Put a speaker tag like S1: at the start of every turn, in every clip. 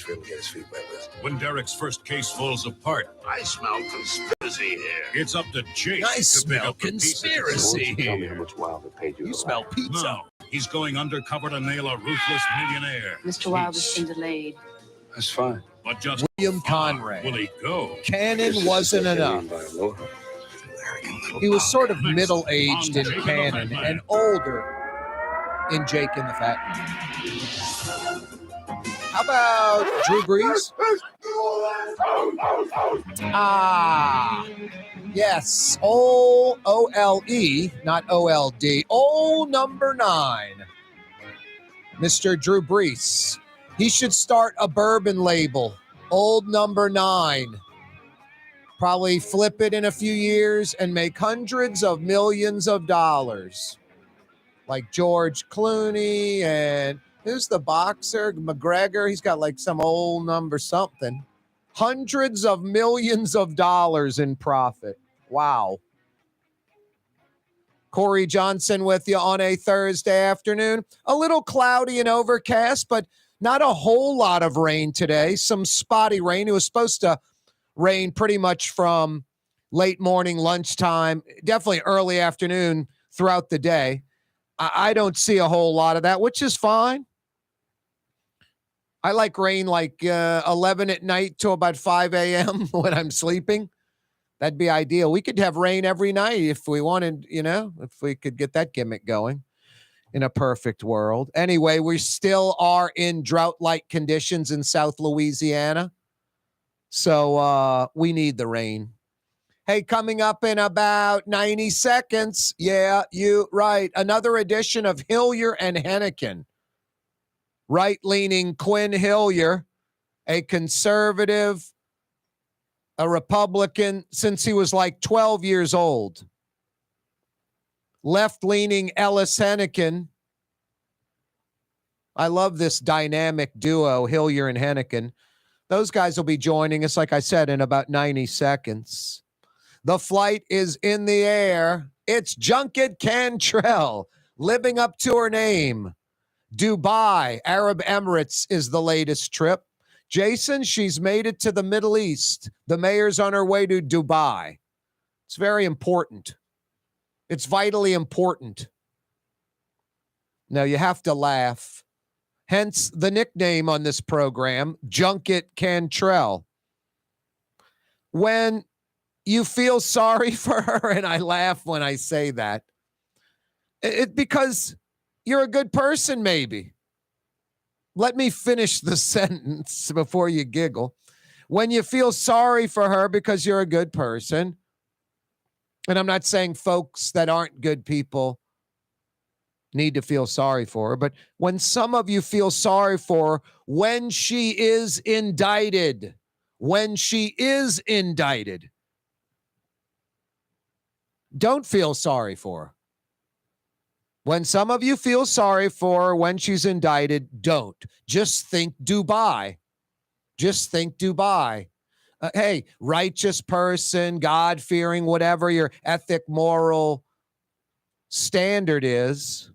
S1: for him to get his feet wet with.
S2: When Derek's first case falls apart,
S3: I smell conspiracy here.
S2: it's up to Jake
S4: I
S2: to
S4: smell
S2: pick up the pieces.
S4: conspiracy
S1: Tell me
S4: here.
S1: how much Wilder paid you.
S4: You smell pizza.
S2: No, he's going undercover to nail a ruthless millionaire.
S5: Mr. Wilder's been delayed.
S1: That's fine.
S2: But just
S4: William
S2: how far
S4: Conrad.
S2: will he go?
S4: Canon wasn't enough. He was sort of middle-aged in Canon and older in Jake and the Fat Man. How about Drew Brees? Yes. O-L-E, not O-L-D. Number 9. Mr. Drew Brees. He should start a bourbon label. Old Number 9. Probably flip it in a few years and make hundreds of millions of dollars. Like George Clooney and who's the boxer? McGregor. He's got like some old number something. Hundreds of millions of dollars in profit. Wow. Corey Johnson with you on a Thursday afternoon. A little cloudy and overcast, but not a whole lot of rain today. Some spotty rain. It was supposed to rain pretty much from late morning, lunchtime, definitely early afternoon throughout the day. I don't see a whole lot of that, which is fine. I like rain like 11 at night till about 5 a.m. when I'm sleeping. That'd be ideal. We could have rain every night if we wanted, if we could get that gimmick going in a perfect world. Anyway, we still are in drought-like conditions in South Louisiana. So we need the rain. Hey, coming up in about 90 seconds. Yeah, you right. Another edition of Hillyer and Henican. Right-leaning Quin Hillyer, a conservative, a Republican since he was like 12 years old. Left-leaning Ellis Henican. I love this dynamic duo, Hillyer and Henican. Those guys will be joining us, like I said, in about 90 seconds. The flight is in the air. It's Junket Cantrell, living up to her name. Dubai, Arab Emirates is the latest trip. Jason, she's made it to the Middle East. The mayor's on her way to Dubai. It's very important. It's vitally important. Now, you have to laugh. Hence the nickname on this program, Junket Cantrell. When you feel sorry for her, and I laugh when I say that, because you're a good person, maybe. Let me finish the sentence before you giggle. When you feel sorry for her because you're a good person, and I'm not saying folks that aren't good people need to feel sorry for her, but when some of you feel sorry for her when she is indicted, don't feel sorry for her. When some of you feel sorry for her when she's indicted, don't. Just think Dubai. Hey, righteous person, God-fearing, whatever your ethic, moral standard is,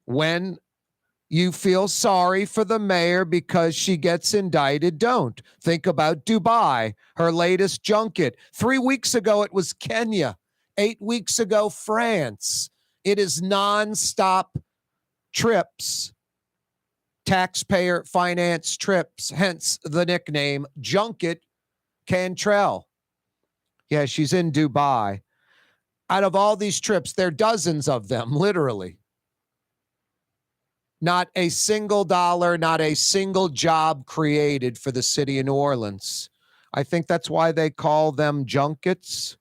S4: when you feel sorry for the mayor because she gets indicted, don't. Think about Dubai, her latest junket. 3 weeks ago, it was Kenya. 8 weeks ago, France. It is nonstop trips, taxpayer finance trips, hence the nickname Junket Cantrell. Yeah, she's in Dubai. Out of all these trips, there are dozens of them, literally. Not a single dollar, not a single job created for the city of New Orleans. I think that's why they call them junkets.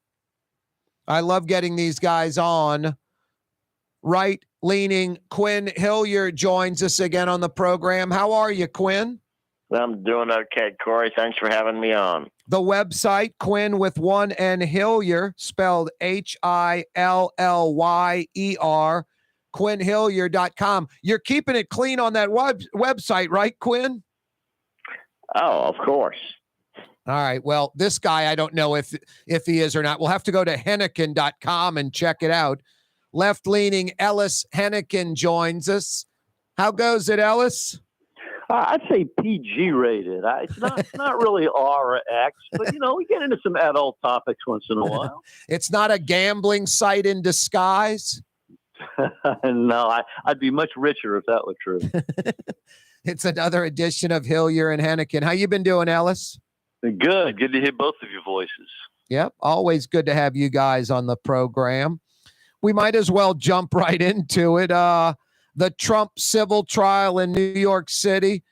S4: I love getting these guys on. Right-leaning Quin Hillyer joins us again on the program. How are you, Quin?
S6: I'm doing okay, Corey. Thanks for having me on.
S4: The website, Quin with one N, Hillyer, spelled Hillyer, QuinHillyer.com. You're keeping it clean on that website, right, Quin?
S6: Oh, of course.
S4: All right. Well, this guy, I don't know if he is or not. We'll have to go to Henican.com and check it out. Left-leaning Ellis Henican joins us. How goes it, Ellis?
S5: I'd say PG rated. It's not really RX, but we get into some adult topics once in a while.
S4: It's not a gambling site in disguise.
S5: No, I'd be much richer if that were true.
S4: It's another edition of Hillyer and Henican. How you been doing, Ellis?
S5: Good to hear both of your voices.
S4: Yep, always good to have you guys on the program. We might as well jump right into it. The Trump civil trial in New York City.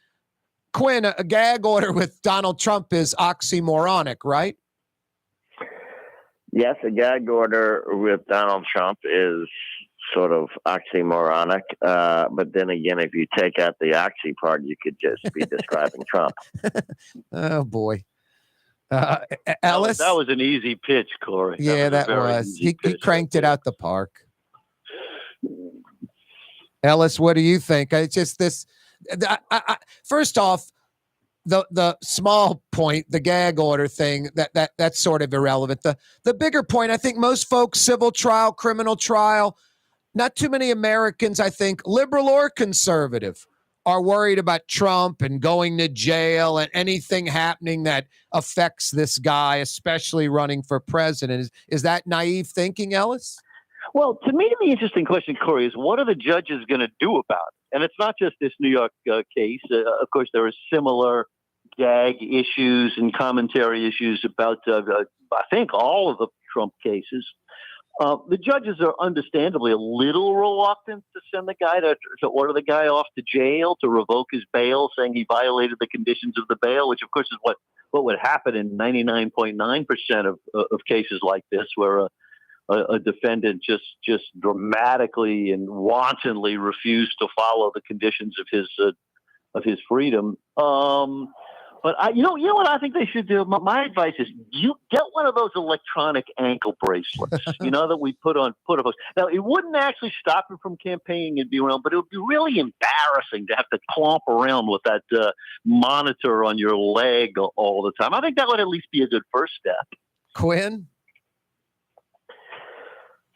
S4: Quin, a gag order with Donald Trump is oxymoronic, right?
S6: Yes, a gag order with Donald Trump is sort of oxymoronic. But then again, if you take out the oxy part, you could just be describing Trump.
S4: Oh, boy. Ellis?
S5: That was an easy pitch, Corey.
S4: Yeah, that was. He cranked it out the park. Ellis, what do you think? It's just this. First off, the small point, the gag order thing, that's sort of irrelevant. The bigger point, I think most folks, civil trial, criminal trial, not too many Americans, I think, liberal or conservative, are worried about Trump and going to jail and anything happening that affects this guy, especially running for president. Is that naive thinking, Ellis?
S5: Well, to me, the interesting question, Corey, is what are the judges going to do about it? And it's not just this New York case. Of course, there are similar gag issues and commentary issues about, I think, all of the Trump cases. The judges are understandably a little reluctant to send the guy to order the guy off to jail, to revoke his bail, saying he violated the conditions of the bail, which, of course, is what would happen in 99.9% of cases like this, where a defendant just dramatically and wantonly refused to follow the conditions of his freedom. But you know what I think they should do? My advice is you get one of those electronic ankle bracelets, that we put on. Now, it wouldn't actually stop him from campaigning and being around, but it would be really embarrassing to have to clomp around with that monitor on your leg all the time. I think that would at least be a good first step.
S4: Quin?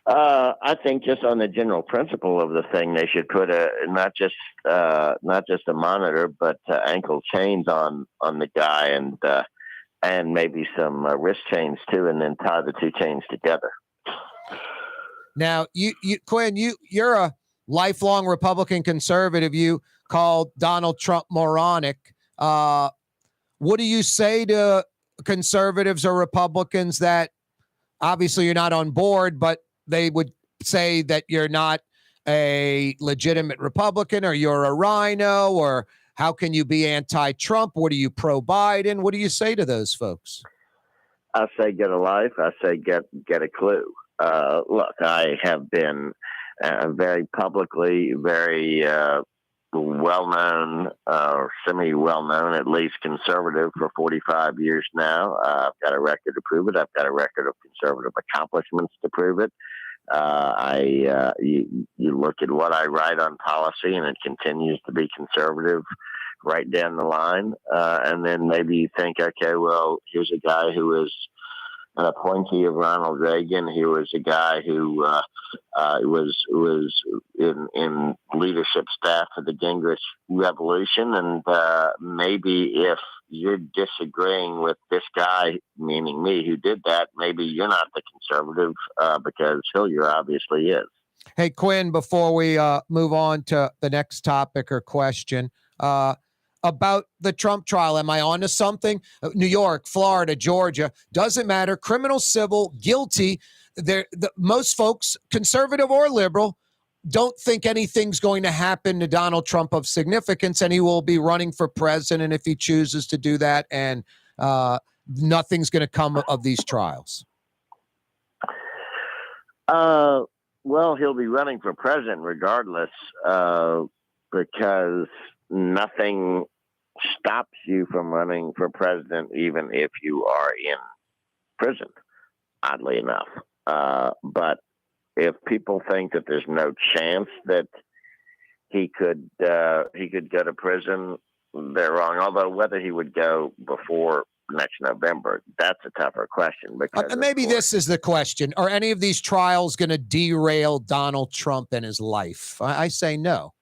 S6: I think just on the general principle of the thing, they should put not just a monitor, but ankle chains on the guy, and maybe some wrist chains too, and then tie the two chains together.
S4: Now, Quin, you're a lifelong Republican conservative. You called Donald Trump moronic. What do you say to conservatives or Republicans that obviously you're not on board, but they would say that you're not a legitimate Republican, or you're a rhino, or how can you be anti-Trump? What are you pro-Biden? What do you say to those folks?
S6: I say get a life. I say get a clue. Look, I have been very publicly, very well-known, or semi-well-known, at least conservative for 45 years now. I've got a record to prove it. I've got a record of conservative accomplishments to prove it. You look at what I write on policy, and it continues to be conservative right down the line. And then maybe you think, okay, well, here's a guy who is an appointee of Ronald Reagan. He was a guy who was in leadership staff of the Gingrich Revolution, and maybe if you're disagreeing with this guy, meaning me, who did that, maybe you're not the conservative, because Hillyer obviously is.
S4: Hey, Quin, before we move on to the next topic or question, about the Trump trial, am I onto something? New York, Florida, Georgia, doesn't matter. Criminal, civil, guilty. Most folks, conservative or liberal, don't think anything's going to happen to Donald Trump of significance, and he will be running for president if he chooses to do that, and nothing's going to come of these trials.
S6: Well, he'll be running for president regardless, because nothing stops you from running for president, even if you are in prison, oddly enough. But if people think that there's no chance that he could go to prison, they're wrong. Although whether he would go before next November, that's a tougher question. Because
S4: maybe this is the question: are any of these trials going to derail Donald Trump and his life? I say no.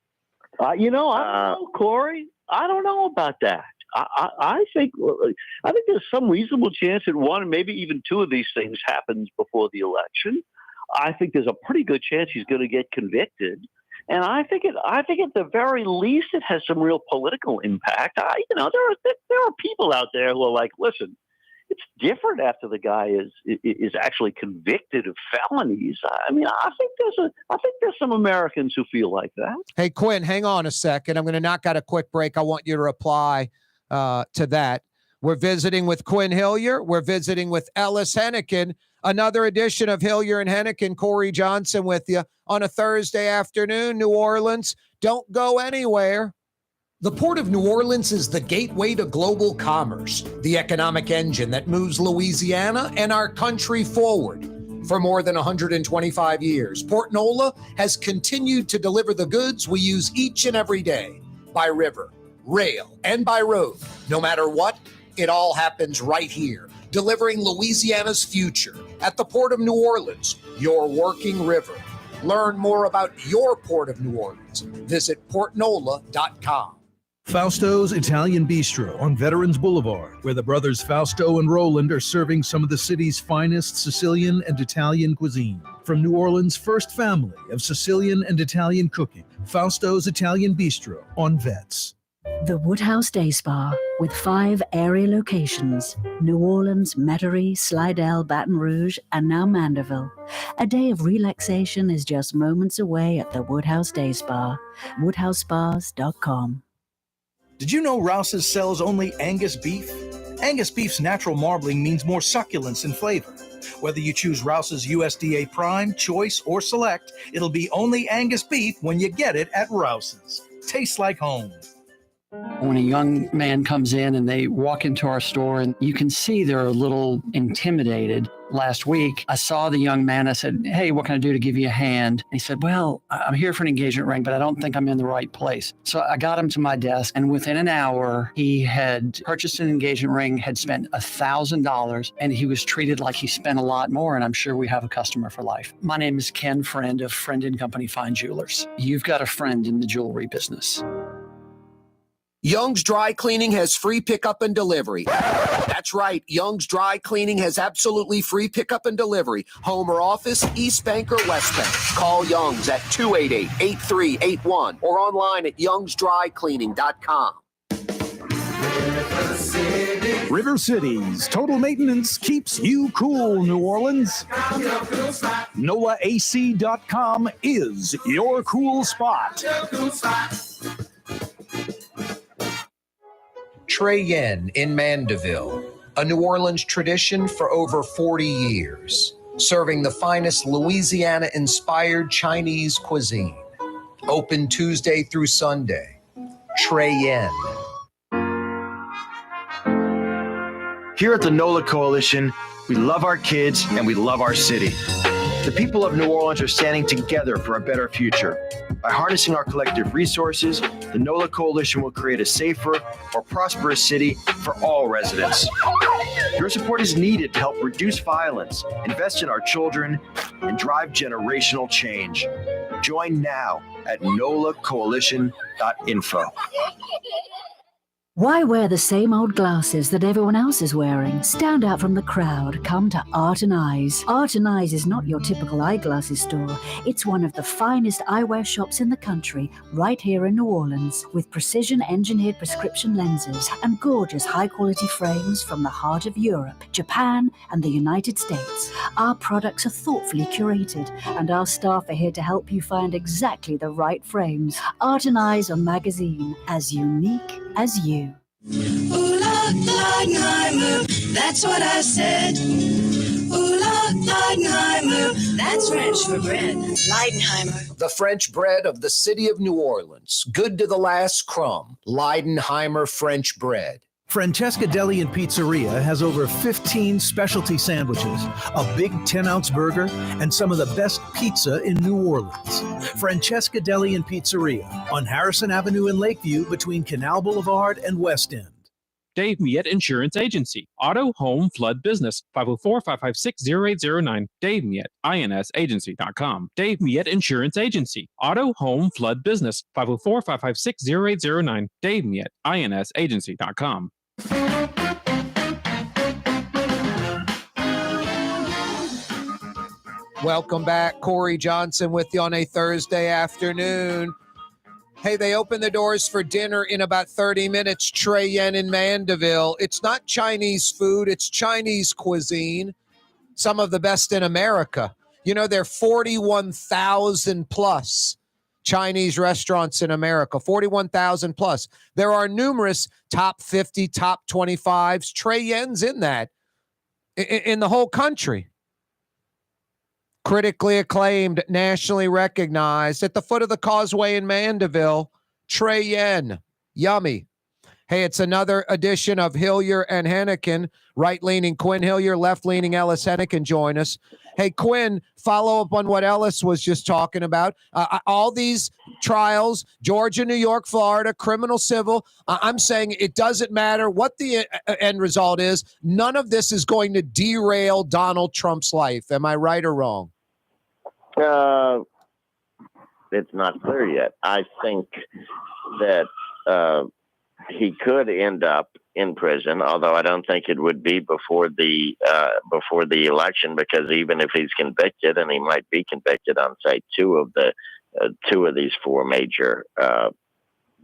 S5: I don't know, Corey. I don't know about that. I think there's some reasonable chance that one, maybe even two of these things happens before the election. I think there's a pretty good chance he's going to get convicted, and I think at the very least it has some real political impact. There are people out there who are like, listen, it's different after the guy is actually convicted of felonies. I mean, I think there's some Americans who feel like that.
S4: Hey, Quinn, hang on a second. I'm going to knock out a quick break. I want you to reply to that. We're visiting with Quin Hillyer. We're visiting with Ellis Henican. Another edition of Hillyer and Henican. Corey Johnson with you on a Thursday afternoon, New Orleans. Don't go anywhere. The Port of New Orleans is the gateway to global commerce, the economic engine that moves Louisiana and our country forward. For more than 125 years, Port Nola has continued to deliver the goods we use each and every day by river, rail, and by road. No matter what, it all happens right here, delivering Louisiana's future at the Port of New Orleans, your working river. Learn more about your Port of New Orleans. Visit portnola.com.
S7: Fausto's Italian Bistro on Veterans Boulevard, where the brothers Fausto and Roland are serving some of the city's finest Sicilian and Italian cuisine. From New Orleans' first family of Sicilian and Italian cooking, Fausto's Italian Bistro on Vets.
S8: The Woodhouse Day Spa, with 5 area locations: New Orleans, Metairie, Slidell, Baton Rouge, and now Mandeville. A day of relaxation is just moments away at the Woodhouse Day Spa. WoodhouseSpas.com.
S7: Did you know Rouse's sells only Angus beef? Angus beef's natural marbling means more succulence and flavor. Whether you choose Rouse's USDA Prime, Choice, or Select, it'll be only Angus beef when you get it at Rouse's. Tastes like home.
S9: When a young man comes in and they walk into our store and you can see they're a little intimidated. Last week, I saw the young man. I said, "Hey, what can I do to give you a hand?" And he said, "Well, I'm here for an engagement ring, but I don't think I'm in the right place." So I got him to my desk, and within an hour, he had purchased an engagement ring, had spent $1,000, and he was treated like he spent a lot more, and I'm sure we have a customer for life. My name is Ken Friend of Friend & Company Fine Jewelers. You've got a friend in the jewelry business.
S4: Young's Dry Cleaning has free pickup and delivery. That's right. Young's Dry Cleaning has absolutely free pickup and delivery. Home or office, East Bank or West Bank. Call Young's at 288-8381 or online at youngsdrycleaning.com.
S10: River City's total maintenance keeps you cool, New Orleans. NOLAAC.com is your cool spot.
S4: Trey Yen in Mandeville, a New Orleans tradition for over 40 years, serving the finest Louisiana-inspired Chinese cuisine. Open Tuesday through Sunday. Trey Yen.
S11: Here at the NOLA Coalition, we love our kids and we love our city. The people of New Orleans are standing together for a better future. By harnessing our collective resources, the NOLA Coalition will create a safer, more prosperous city for all residents. Your support is needed to help reduce violence, invest in our children, and drive generational change. Join now at nolacoalition.info.
S8: Why wear the same old glasses that everyone else is wearing? Stand out from the crowd. Come to Art and Eyes. Art and Eyes is not your typical eyeglasses store. It's one of the finest eyewear shops in the country, right here in New Orleans, with precision-engineered prescription lenses and gorgeous high-quality frames from the heart of Europe, Japan, and the United States. Our products are thoughtfully curated, and our staff are here to help you find exactly the right frames. Art and Eyes on Magazine, as unique as you.
S12: Ooh, Leidenheimer, that's what I said. Ooh, Leidenheimer, that's French for bread. Leidenheimer.
S4: The French bread of the city of New Orleans. Good to the last crumb. Leidenheimer French bread.
S7: Francesca Deli and Pizzeria has over 15 specialty sandwiches, a big 10-ounce burger, and some of the best pizza in New Orleans. Francesca Deli and Pizzeria on Harrison Avenue in Lakeview between Canal Boulevard and West End.
S13: Dave Miette Insurance Agency. Auto, home, flood, business. 504-556-0809. Dave Miette, INSagency.com. Dave Miette Insurance Agency. Auto, home, flood, business. 504-556-0809. Dave Miette, INSagency.com.
S4: Welcome back. Corey Johnson with you on a Thursday afternoon. Hey, they open the doors for dinner in about 30 minutes. Trey Yen in Mandeville. It's not Chinese food. It's Chinese cuisine. Some of the best in America. You know, there are 41,000 plus Chinese restaurants in America. 41,000 plus. There are numerous top 50, top 25s. Trey Yen's in that in the whole country. Critically acclaimed, nationally recognized, at the foot of the causeway in Mandeville, Trey Yen. Yummy. Hey, it's another edition of Hillyer and Henican. Right-leaning Quin Hillyer, left-leaning Ellis Henican join us. Hey, Quin, follow up on what Ellis was just talking about. All these trials, Georgia, New York, Florida, criminal, civil, I'm saying it doesn't matter what the end result is. None of this is going to derail Donald Trump's life. Am I right or wrong?
S6: It's not clear yet. I think that he could end up in prison, although I don't think it would be before the election, because even if he's convicted, and he might be convicted on, say, two of these four major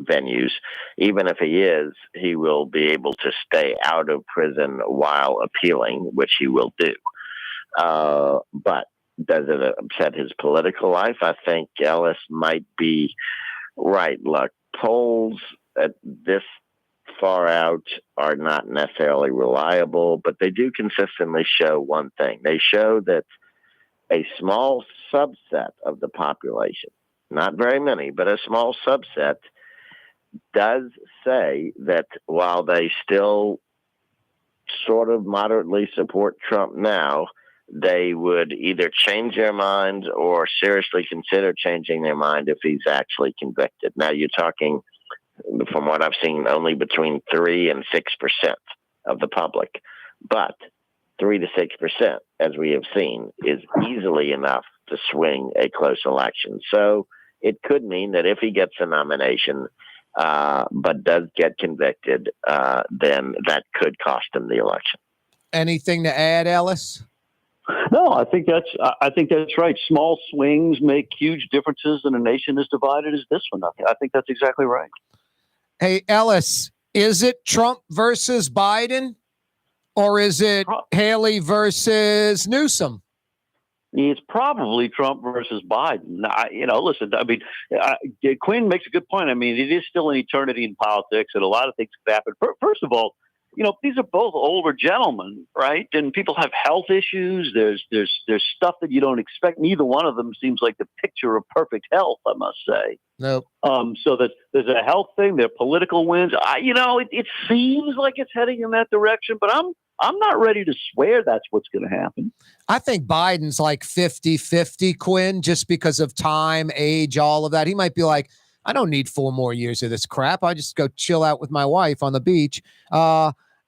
S6: venues, even if he is, he will be able to stay out of prison while appealing, which he will do. But does it upset his political life? I think Ellis might be right. Look, polls at this far out are not necessarily reliable, but they do consistently show one thing. They show that a small subset of the population, not very many, but a small subset, does say that while they still sort of moderately support Trump now, they would either change their minds or seriously consider changing their mind if he's actually convicted. Now, you're talking, from what I've seen, only between 3 and 6% of the public. But 3 to 6%, as we have seen, is easily enough to swing a close election. So it could mean that if he gets a nomination, but does get convicted, then that could cost him the election.
S4: Anything to add, Ellis?
S5: No, I think that's right. Small swings make huge differences in a nation as divided as this one. I think that's exactly right.
S4: Hey, Ellis, is it Trump versus Biden, or is it Haley versus Newsom?
S5: It's probably Trump versus Biden. Listen, Quinn makes a good point. I mean, it is still an eternity in politics, and a lot of things could happen. First of all, these are both older gentlemen, right? And people have health issues. There's stuff that you don't expect. Neither one of them seems like the picture of perfect health, I must say.
S4: Nope.
S5: So that there's a health thing. There are political wins. It seems like it's heading in that direction, but I'm not ready to swear that's what's going to happen.
S4: I think Biden's like 50-50, Quinn, just because of time, age, all of that. He might be like, I don't need 4 more years of this crap. I just go chill out with my wife on the beach.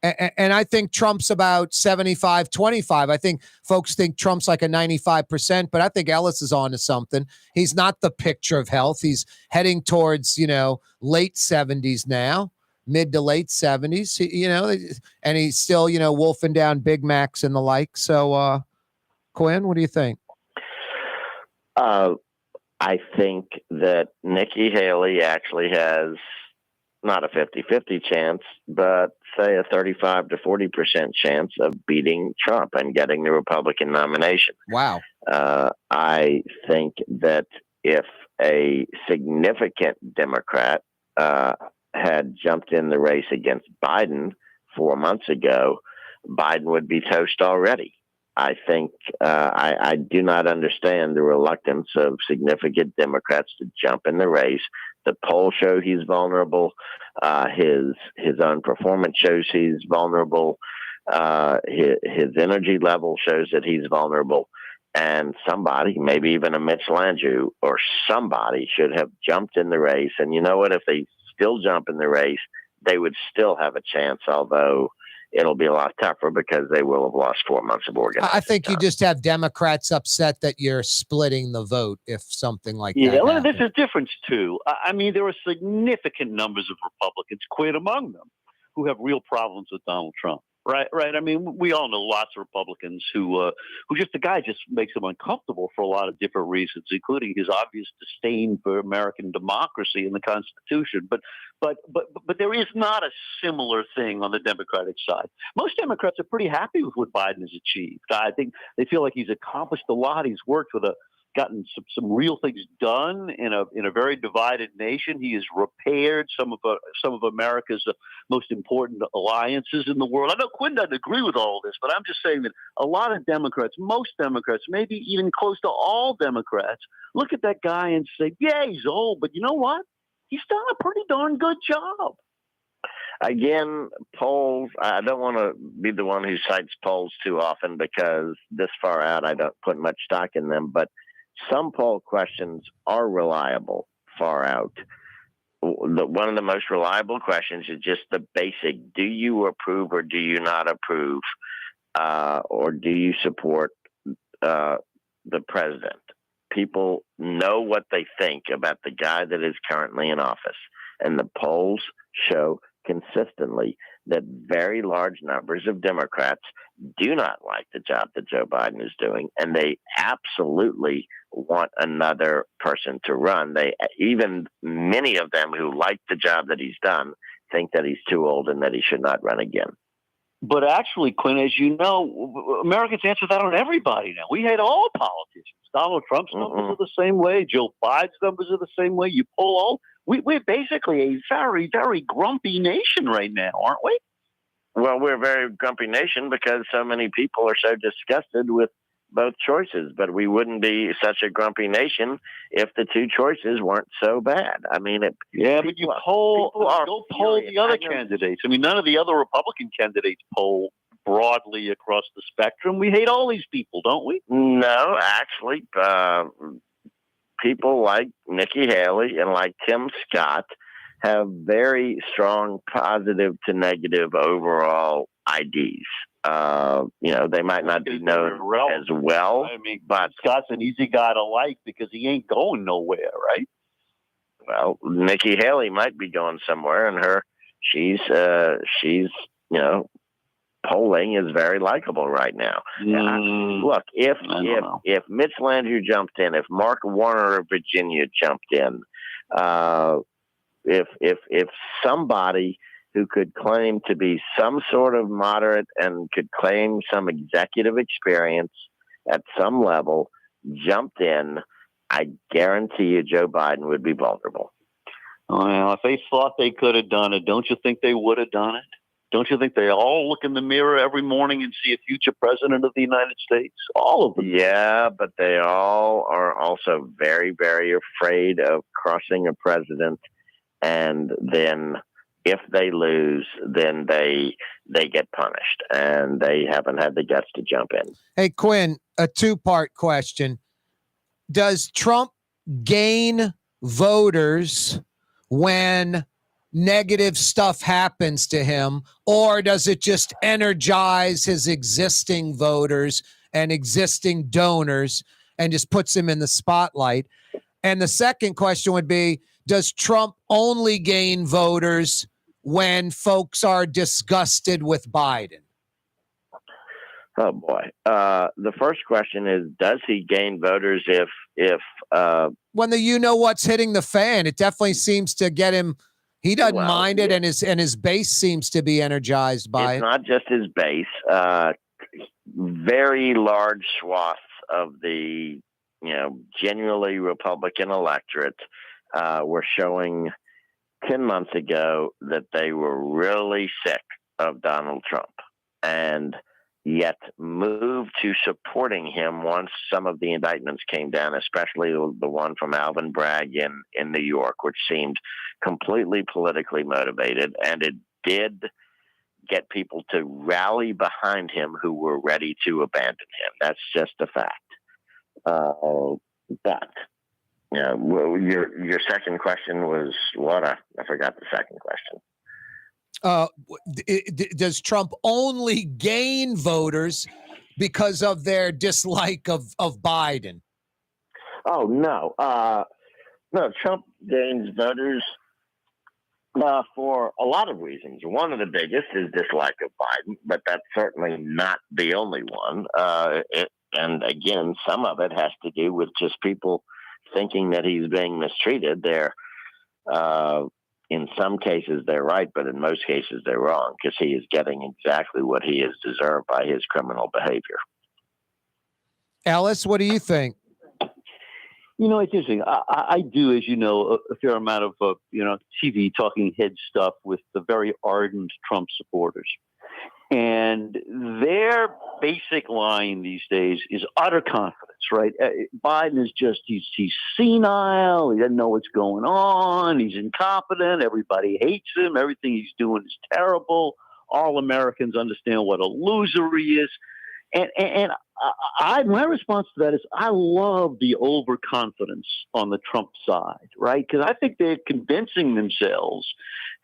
S4: And I think Trump's about 75-25. I think folks think Trump's like a 95%, but I think Ellis is on to something. He's not the picture of health. He's heading towards, late 70s now, mid to late 70s, and he's still, wolfing down Big Macs and the like. So, Quinn, what do you think?
S6: I think that Nikki Haley actually has not a 50-50 chance, but say a 35 to 40% chance of beating Trump and getting the Republican nomination.
S4: Wow.
S6: I think that if a significant Democrat had jumped in the race against Biden 4 months ago, Biden would be toast already. I think I do not understand the reluctance of significant Democrats to jump in the race. The polls show he's vulnerable. His own performance shows he's vulnerable. His energy level shows that he's vulnerable. And somebody, maybe even a Mitch Landrieu or somebody, should have jumped in the race. And you know what? If they still jump in the race, they would still have a chance, although it'll be a lot tougher because they will have lost 4 months of organizing.
S4: I think you just have Democrats upset that you're splitting the vote if something like that
S5: Yeah,
S4: happens.
S5: there's a difference, too. I mean, there are significant numbers of Republicans, Quin among them, who have real problems with Donald Trump. Right. I mean, we all know lots of Republicans who just the guy just makes them uncomfortable for a lot of different reasons, including his obvious disdain for American democracy and the Constitution. But there is not a similar thing on the Democratic side. Most Democrats are pretty happy with what Biden has achieved. I think they feel like he's accomplished a lot. He's worked with gotten some real things done in a very divided nation. He has repaired some of America's most important alliances in the world. I know Quin doesn't agree with all this, but I'm just saying that a lot of Democrats, most Democrats, maybe even close to all Democrats, look at that guy and say, yeah, he's old, but you know what? He's done a pretty darn good job.
S6: Again, polls, I don't want to be the one who cites polls too often because this far out I don't put much stock in them, but some poll questions are reliable far out. One of the most reliable questions is just the basic, do you approve or do you not approve, or do you support the president? People know what they think about the guy that is currently in office, and the polls show consistently that very large numbers of Democrats do not like the job that Joe Biden is doing, and they absolutely want another person to run. Even many of them who like the job that he's done think that he's too old and that he should not run again.
S5: But actually, Quin, as you know, Americans answer that on everybody now. We hate all politicians. Donald Trump's numbers are the same way. Joe Biden's numbers are the same way. You pull all. We're basically a very, very grumpy nation right now, aren't we?
S6: Well, we're a very grumpy nation because so many people are so disgusted with both choices. But we wouldn't be such a grumpy nation if the two choices weren't so bad. I mean,
S5: but you poll the other candidates. I mean, none of the other Republican candidates poll broadly across the spectrum. We hate all these people, don't we?
S6: No, actually, people like Nikki Haley and like Tim Scott have very strong positive to negative overall IDs. They might not be known as well.
S5: I mean, but Scott's an easy guy to like because he ain't going nowhere, right?
S6: Well, Nikki Haley might be going somewhere, and she's polling is very likable right now. Look, if Mitch Landrieu jumped in, if Mark Warner of Virginia jumped in, if somebody who could claim to be some sort of moderate and could claim some executive experience at some level jumped in, I guarantee you Joe Biden would be vulnerable.
S5: Well, if they thought they could have done it, don't you think they would have done it? Don't you think they all look in the mirror every morning and see a future president of the United States? All of them.
S6: Yeah, but they all are also very, very afraid of crossing a president. And then if they lose, then they get punished. And they haven't had the guts to jump in.
S4: Hey, Quin, a two-part question. Does Trump gain voters when negative stuff happens to him, or does it just energize his existing voters and existing donors and just puts him in the spotlight? And the second question would be, does Trump only gain voters when folks are disgusted with Biden?
S6: Oh boy. The first question is, does he gain voters if
S4: when what's hitting the fan? It definitely seems to get him. He doesn't mind it, and his base seems to be energized by it.
S6: It's not just his base. Very large swaths of the genuinely Republican electorate were showing 10 months ago that they were really sick of Donald Trump, and yet moved to supporting him once some of the indictments came down, especially the one from Alvin Bragg in New York, which seemed completely politically motivated. And it did get people to rally behind him who were ready to abandon him. That's just a fact. But your second question was what? I forgot the second question.
S4: Does Trump only gain voters because of their dislike of Biden?
S6: Oh, no. No, Trump gains voters for a lot of reasons. One of the biggest is dislike of Biden, but that's certainly not the only one. And again, some of it has to do with just people thinking that he's being mistreated. In some cases, they're right, but in most cases, they're wrong because he is getting exactly what he has deserved by his criminal behavior.
S4: Ellis, what do you think?
S5: It's interesting. I do, as you know, a fair amount of, TV talking head stuff with the very ardent Trump supporters. And their basic line these days is utter confidence, right? Biden is he's senile. He doesn't know what's going on. He's incompetent. Everybody hates him. Everything he's doing is terrible. All Americans understand what a loser he is. And my response to that is I love the overconfidence on the Trump side, right? Because I think they're convincing themselves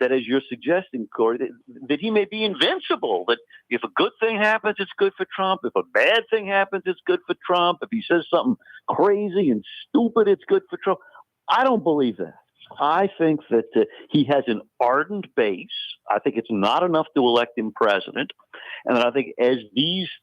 S5: that, as you're suggesting, Corey, that he may be invincible, that if a good thing happens, it's good for Trump. If a bad thing happens, it's good for Trump. If he says something crazy and stupid, it's good for Trump. I don't believe that. I think that he has an ardent base. I think it's not enough to elect him president. And I think as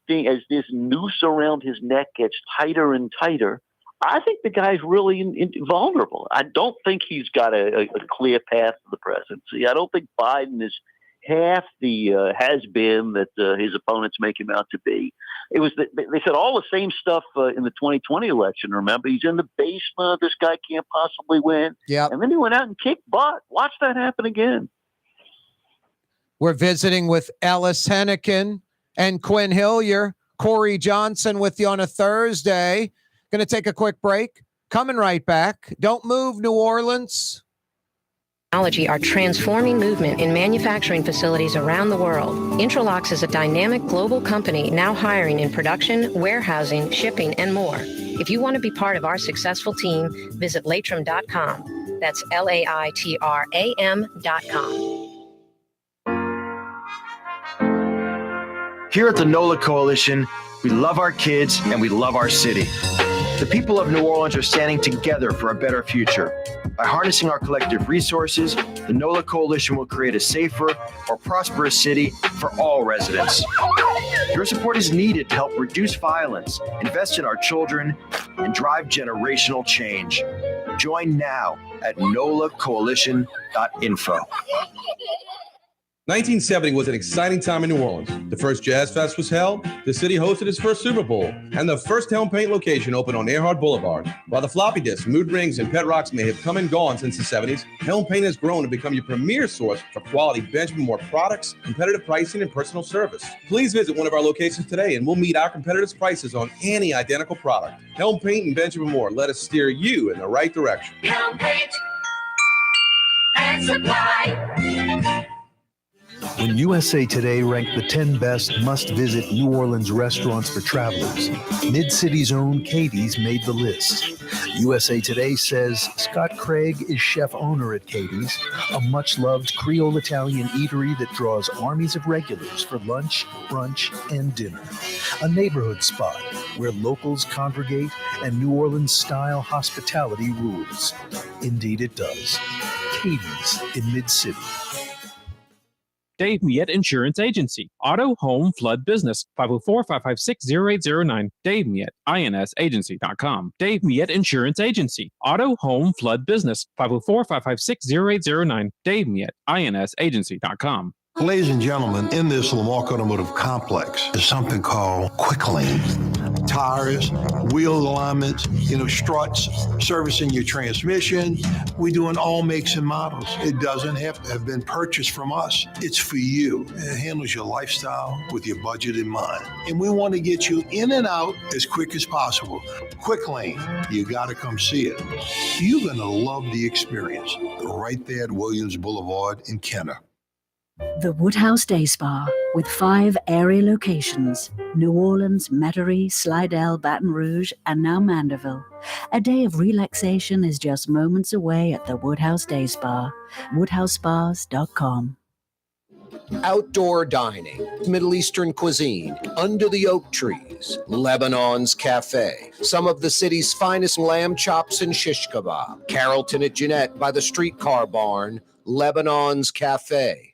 S5: this noose around his neck gets tighter and tighter, I think the guy's really vulnerable. I don't think he's got a clear path to the presidency. I don't think Biden is half the has-been that his opponents make him out to be. They said all the same stuff in the 2020 election, remember? He's in the basement. This guy can't possibly win.
S4: Yeah.
S5: And then he went out and kicked butt. Watch that happen again.
S4: We're visiting with Ellis Henican and Quin Hillyer. Corey Johnson with you on a Thursday. Going to take a quick break. Coming right back. Don't move, New Orleans.
S14: Are transforming movement in manufacturing facilities around the world. Intralox is a dynamic global company now hiring in production, warehousing, shipping, and more. If you want to be part of our successful team, visit Laitram.com. That's LAITRAM.com.
S11: Here at the NOLA Coalition, we love our kids and we love our city. The people of New Orleans are standing together for a better future. By harnessing our collective resources, the NOLA Coalition will create a safer, more prosperous city for all residents. Your support is needed to help reduce violence, invest in our children, and drive generational change. Join now at nolacoalition.info.
S15: 1970 was an exciting time in New Orleans. The first Jazz Fest was held, the city hosted its first Super Bowl, and the first Helm Paint location opened on Earhart Boulevard. While the floppy disks, mood rings, and pet rocks may have come and gone since the 70s, Helm Paint has grown to become your premier source for quality Benjamin Moore products, competitive pricing, and personal service. Please visit one of our locations today and we'll meet our competitors' prices on any identical product. Helm Paint and Benjamin Moore, let us steer you in the right direction.
S12: Helm Paint and Supply.
S7: When USA Today ranked the 10 best must-visit New Orleans restaurants for travelers, Mid-City's own Katie's made the list. USA Today says Scott Craig is chef-owner at Katie's, a much-loved Creole Italian eatery that draws armies of regulars for lunch, brunch, and dinner. A neighborhood spot where locals congregate and New Orleans-style hospitality rules. Indeed it does. Katie's in Mid-City.
S13: Dave Miette Insurance Agency. Auto, home, flood, business. 504-556-0809. Dave Miette, INSagency.com. Dave Miette Insurance Agency. Auto, home, flood, business. 504-556-0809. Dave Miette, INSagency.com.
S16: Ladies and gentlemen, in this Lamarck Automotive Complex is something called Quick Lane. Tires, wheel alignments, struts, servicing your transmission. We do in all makes and models. It doesn't have to have been purchased from us. It's for you. It handles your lifestyle with your budget in mind. And we want to get you in and out as quick as possible. Quick Lane, you got to come see it. You're going to love the experience right there at Williams Boulevard in Kenner.
S8: The Woodhouse Day Spa, with 5 area locations, New Orleans, Metairie, Slidell, Baton Rouge, and now Mandeville. A day of relaxation is just moments away at the Woodhouse Day Spa, woodhousespas.com.
S4: outdoor dining, Middle Eastern cuisine, under the oak trees, Lebanon's Cafe, some of the city's finest lamb chops and shish kebab, Carrollton at Jeanette by the streetcar barn, Lebanon's Cafe.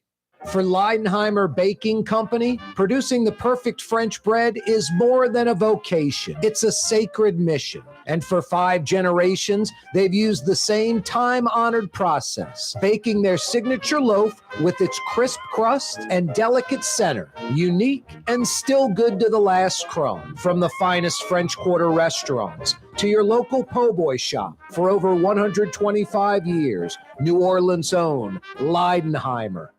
S4: For Leidenheimer Baking Company, producing the perfect French bread is more than a vocation. It's a sacred mission. And for 5 generations, they've used the same time-honored process, baking their signature loaf with its crisp crust and delicate center, unique and still good to the last crumb. From the finest French Quarter restaurants to your local po' boy shop, for over 125 years, New Orleans' own Leidenheimer.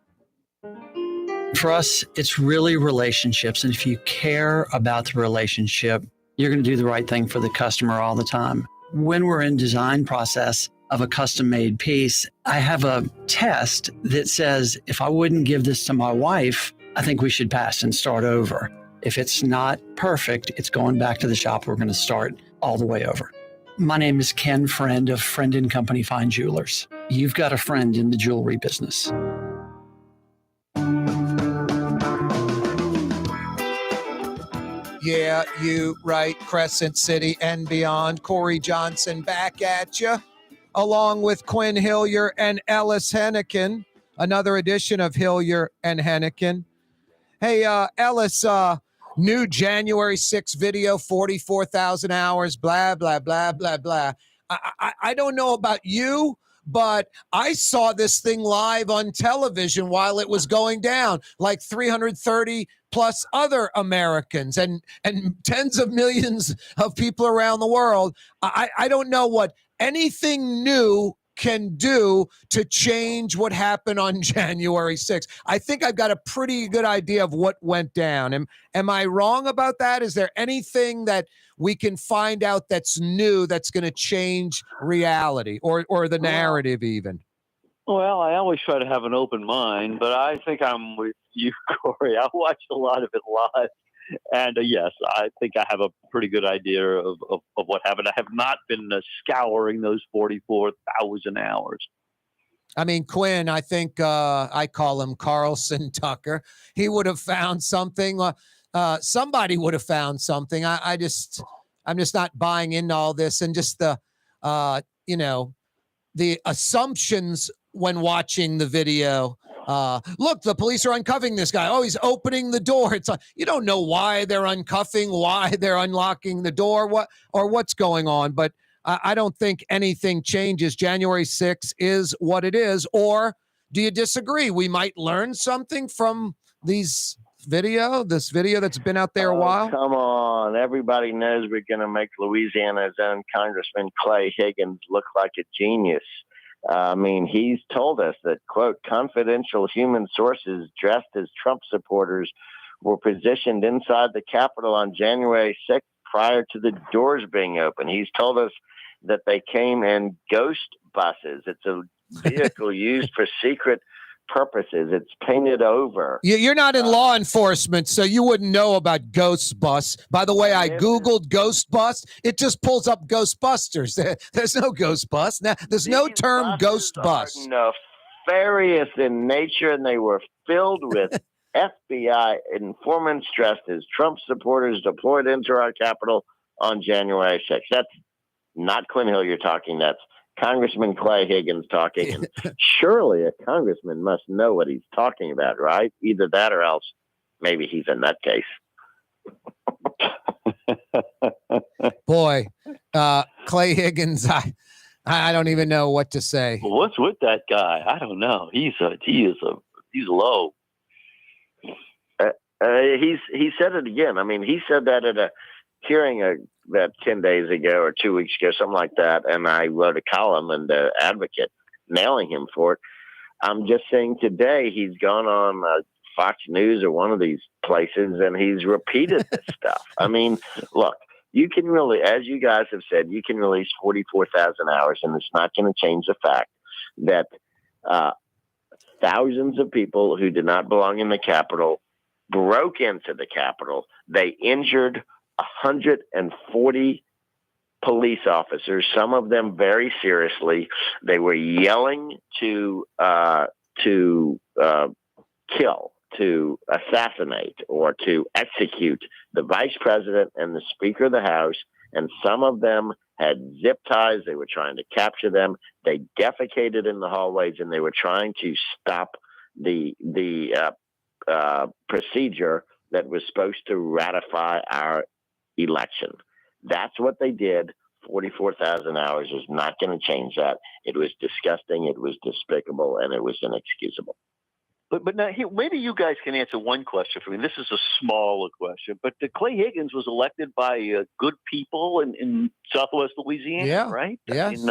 S9: For us, it's really relationships. And if you care about the relationship, you're going to do the right thing for the customer all the time. When we're in design process of a custom made piece, I have a test that says, if I wouldn't give this to my wife, I think we should pass and start over. If it's not perfect, it's going back to the shop. We're going to start all the way over. My name is Ken Friend of Friend & Company Fine Jewelers. You've got a friend in the jewelry business.
S4: Yeah, you right, Crescent City and beyond. Corey Johnson back at you, along with Quin Hillyer and Ellis Henican. Another edition of Hillyer and Henican. Hey, Ellis, new January 6th video, 44,000 hours, blah, blah, blah, blah, blah. I don't know about you, but I saw this thing live on television while it was going down, like 330 plus other Americans and tens of millions of people around the world. I don't know what anything new can do to change what happened on January 6th. I think I've got a pretty good idea of what went down. Am I wrong about that? Is there anything that we can find out that's new that's going to change reality or the narrative even?
S5: Well, I always try to have an open mind, but I think I'm with you, Corey. I watched a lot of it live. And yes, I think I have a pretty good idea of what happened. I have not been scouring those 44,000 hours.
S4: I mean, Quin, I think I call him Carlson Tucker. He would have found something. Somebody would have found something. I'm just not buying into all this and just the assumptions when watching the video. Look, the police are uncuffing this guy. Oh, he's opening the door. It's like, you don't know why they're uncuffing, why they're unlocking the door, what's going on. But I don't think anything changes. January 6th is what it is. Or do you disagree? We might learn something from this video that's been out there a while.
S6: Come on. Everybody knows we're going to make Louisiana's own Congressman Clay Higgins look like a genius. I mean, he's told us that, quote, confidential human sources dressed as Trump supporters were positioned inside the Capitol on January 6th prior to the doors being open. He's told us that they came in ghost buses. It's a vehicle used for secret purposes. It's painted over.
S4: You're not in law enforcement, so you wouldn't know about Ghost Bus. By the way, I Googled Ghost Bus. It just pulls up Ghostbusters. There's no Ghost Bus. Now, there's no term Ghost Bus.
S6: Nefarious in nature, and they were filled with FBI informants dressed as Trump supporters deployed into our Capitol on January 6th. That's not Quin Hillyer talking. That's Congressman Clay Higgins talking. And surely a congressman must know what he's talking about, right? Either that or else maybe he's a nutcase.
S4: Boy, Clay Higgins, I don't even know what to say.
S5: Well, what's with that guy? I don't know. He's low.
S6: He said it again. I mean, he said that at a hearing about 10 days ago or 2 weeks ago, something like that. And I wrote a column in the Advocate nailing him for it. I'm just saying today he's gone on Fox News or one of these places and he's repeated this stuff. I mean, look, you can really, as you guys have said, you can release 44,000 hours and it's not going to change the fact that thousands of people who did not belong in the Capitol broke into the Capitol. They injured 140 police officers, some of them very seriously. They were yelling to kill. to assassinate or to execute the vice president and the Speaker of the House, and some of them had zip ties. They were trying to capture them. They defecated in the hallways, and they were trying to stop the procedure that was supposed to ratify our election. That's what they did. 44,000 hours is not going to change that. It was disgusting. It was despicable, and it was inexcusable.
S5: But now, here, maybe you guys can answer one question for me. This is a smaller question, but Clay Higgins was elected by good people in Southwest Louisiana, right?
S4: Yes.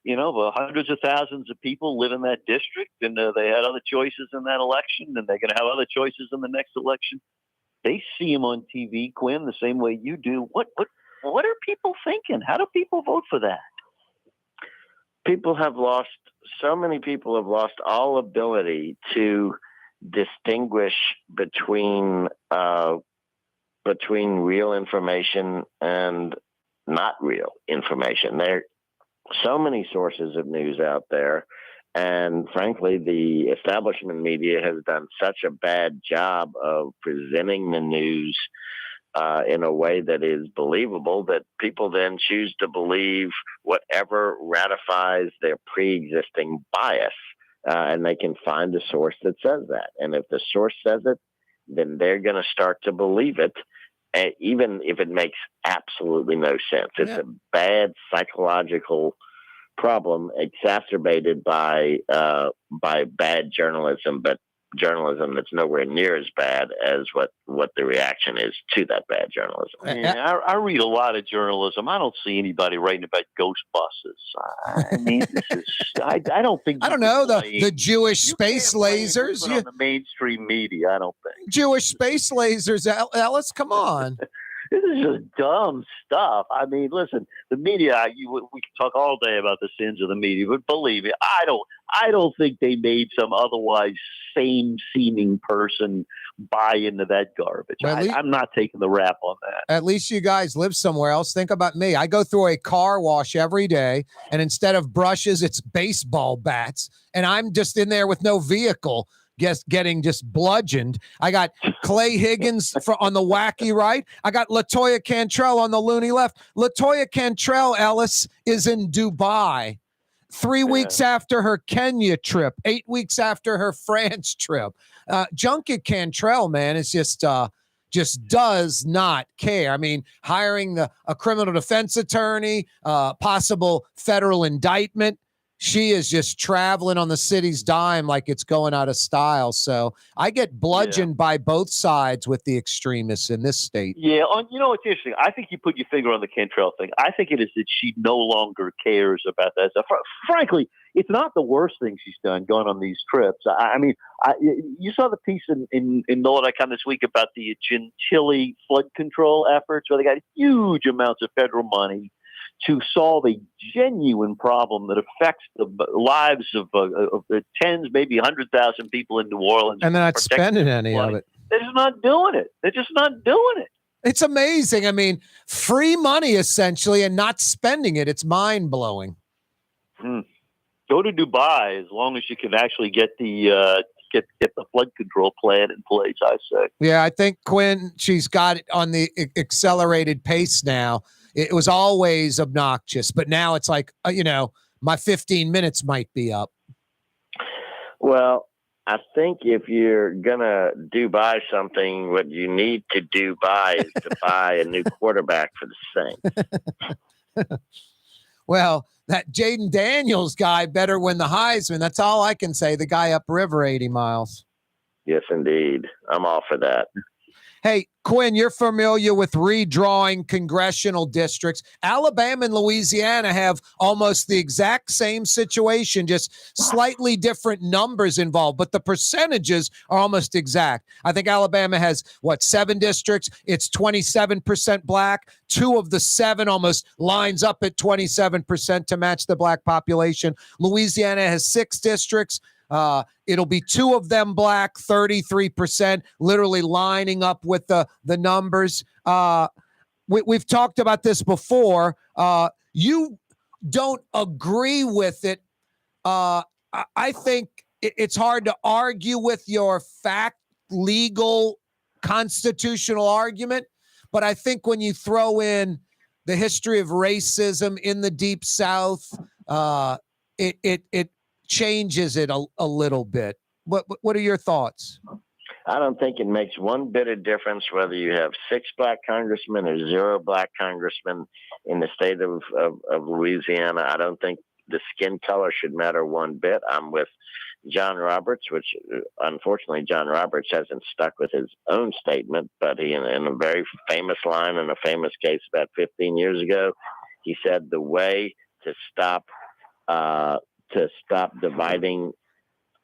S5: Hundreds of thousands of people live in that district, and they had other choices in that election, and they're going to have other choices in the next election. They see him on TV, Quinn, the same way you do. What are people thinking? How do people vote for that?
S6: So many people have lost all ability to distinguish between real information and not real information. There are so many sources of news out there, and frankly, the establishment media has done such a bad job of presenting the news in a way that is believable that people then choose to believe whatever ratifies their pre-existing bias. And they can find a source that says that. And if the source says it, then they're going to start to believe it, even if it makes absolutely no sense. It's a bad psychological problem exacerbated by bad journalism, but journalism that's nowhere near as bad as what the reaction is to that bad journalism.
S5: I read a lot of journalism. I don't see anybody writing about ghost buses. I mean, I don't think.
S4: I don't know the Jewish space lasers
S5: on the mainstream media. I don't think
S4: Jewish space lasers. Ellis, come on.
S5: This is just dumb stuff. I mean, listen, the media. We can talk all day about the sins of the media, but believe me, I don't think they made some otherwise same-seeming person buy into that garbage. I'm not taking the rap on that.
S4: At least you guys live somewhere else. Think about me. I go through a car wash every day, and instead of brushes, it's baseball bats, and I'm just in there with no vehicle. Getting just bludgeoned. I got Clay Higgins on the wacky right. I got LaToya Cantrell on the loony left. LaToya Cantrell, Ellis, is in Dubai 3 weeks after her Kenya trip, 8 weeks after her France trip. Junket Cantrell, man, is just does not care. I mean, hiring a criminal defense attorney, possible federal indictment. She is just traveling on the city's dime like it's going out of style. So I get bludgeoned by both sides with the extremists in this state.
S5: Yeah, it's interesting. I think you put your finger on the Cantrell thing. I think it is that she no longer cares about that stuff. Frankly, it's not the worst thing she's done going on these trips. I mean, you saw the piece in NOLA.com this week about the Chile flood control efforts where they got huge amounts of federal money to solve a genuine problem that affects the lives of the tens, maybe 100,000 people in New Orleans.
S4: And they're not spending any of it.
S5: They're just not doing it. They're just not doing it.
S4: It's amazing. I mean, free money essentially and not spending it. It's mind-blowing.
S5: Go to Dubai as long as you can actually get the get the flood control plan in place, I say.
S4: Yeah, I think Quinn, she's got it on the accelerated pace now. It was always obnoxious, but now it's like, my 15 minutes might be up.
S6: Well, I think if you're going to buy something, what you need to buy is to buy a new quarterback for the Saints.
S4: Well, that Jaden Daniels guy better win the Heisman. That's all I can say. The guy upriver 80 miles.
S6: Yes, indeed. I'm all for that.
S4: Hey, Quinn, you're familiar with redrawing congressional districts. Alabama and Louisiana have almost the exact same situation, just slightly different numbers involved, but the percentages are almost exact. I think Alabama has, 7 districts? It's 27% black. 2 of the 7 almost lines up at 27% to match the black population. Louisiana has 6 districts. It'll be 2 of them black, 33%, literally lining up with the numbers. We've talked about this before. You don't agree with it. I think it's hard to argue with your fact legal constitutional argument. But I think when you throw in the history of racism in the Deep South, it changes it a little bit. What are your thoughts?
S6: I don't think it makes one bit of difference whether you have 6 black congressmen or 0 black congressmen in the state of Louisiana. I don't think the skin color should matter one bit. I'm with John Roberts, which unfortunately John Roberts hasn't stuck with his own statement, but he, in a very famous line in a famous case about 15 years ago, he said the way to stop dividing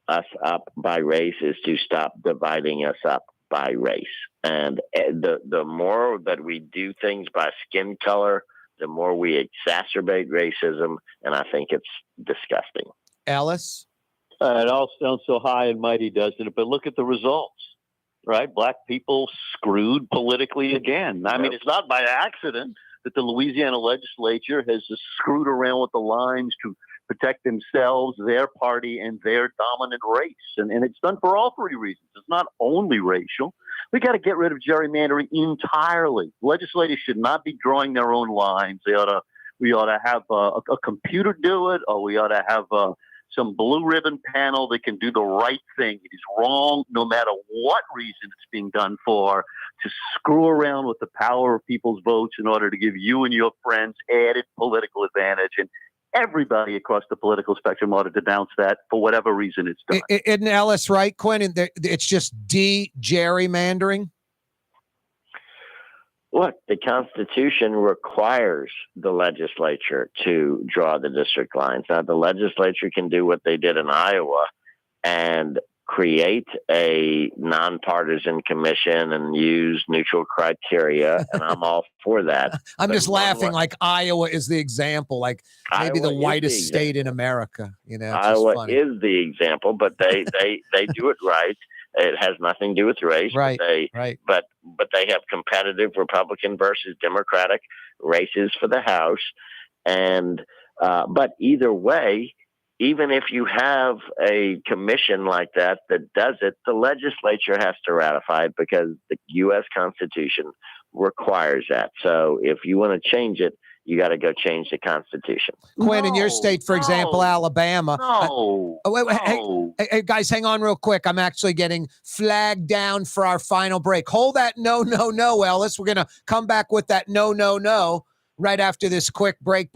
S6: us up by race is to stop dividing us up by race. And the more that we do things by skin color, the more we exacerbate racism, and I think it's disgusting.
S4: Ellis?
S5: It all sounds so high and mighty, doesn't it? But look at the results, right? Black people screwed politically again. I mean, it's not by accident that the Louisiana legislature has just screwed around with the lines to protect themselves, their party, and their dominant race. And it's done for all 3 reasons. It's not only racial. We got to get rid of gerrymandering entirely. Legislators should not be drawing their own lines. We ought to have a computer do it, or we ought to have some blue ribbon panel that can do the right thing. It is wrong, no matter what reason it's being done for, to screw around with the power of people's votes in order to give you and your friends added political advantage. And everybody across the political spectrum ought to denounce that for whatever reason it's done.
S4: Isn't Ellis right, Quin? It's just gerrymandering?
S6: Look, the Constitution requires the legislature to draw the district lines. Now, the legislature can do what they did in Iowa and create a nonpartisan commission and use neutral criteria, and I'm all for that.
S4: I'm just laughing like Iowa is the example, like maybe the whitest state in America. You know,
S6: Iowa is the example, but they do it right. It has nothing to do with race.
S4: Right.
S6: But they have competitive Republican versus Democratic races for the House, and but either way, even if you have a commission like that does it, the legislature has to ratify it because the U.S. Constitution requires that. So if you want to change it, you got to go change the Constitution.
S4: Quin, in your state, for example, Alabama. Hey, guys, hang on real quick. I'm actually getting flagged down for our final break. Hold that no, Ellis. We're going to come back with that no, right after this quick break.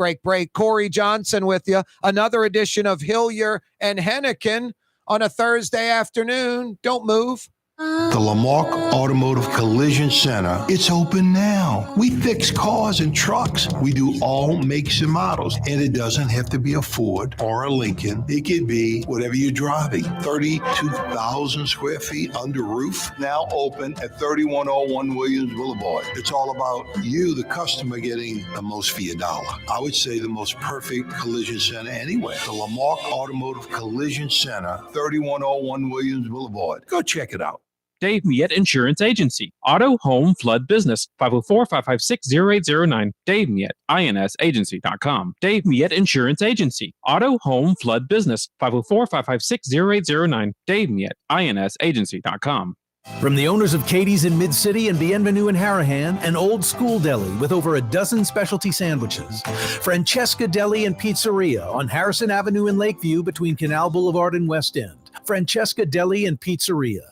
S4: Corey Johnson with you. Another edition of Hillyer and Henican on a Thursday afternoon. Don't move.
S16: The Lamarck Automotive Collision Center, it's open now. We fix cars and trucks. We do all makes and models. And it doesn't have to be a Ford or a Lincoln. It could be whatever you're driving. 32,000 square feet under roof. Now open at 3101 Williams Boulevard. It's all about you, the customer, getting the most for your dollar. I would say the most perfect collision center anywhere. The Lamarck Automotive Collision Center, 3101 Williams Boulevard. Go check it out.
S13: Dave Miette Insurance Agency. Auto, home, flood, business. 504-556-0809. Dave Miette, INSagency.com. Dave Miette Insurance Agency. Auto, home, flood, business. 504-556-0809. Dave Miette, INSagency.com.
S7: From the owners of Katie's in Mid-City and Bienvenue in Harahan, an old school deli with over a dozen specialty sandwiches. Francesca Deli and Pizzeria on Harrison Avenue in Lakeview between Canal Boulevard and West End. Francesca Deli and Pizzeria.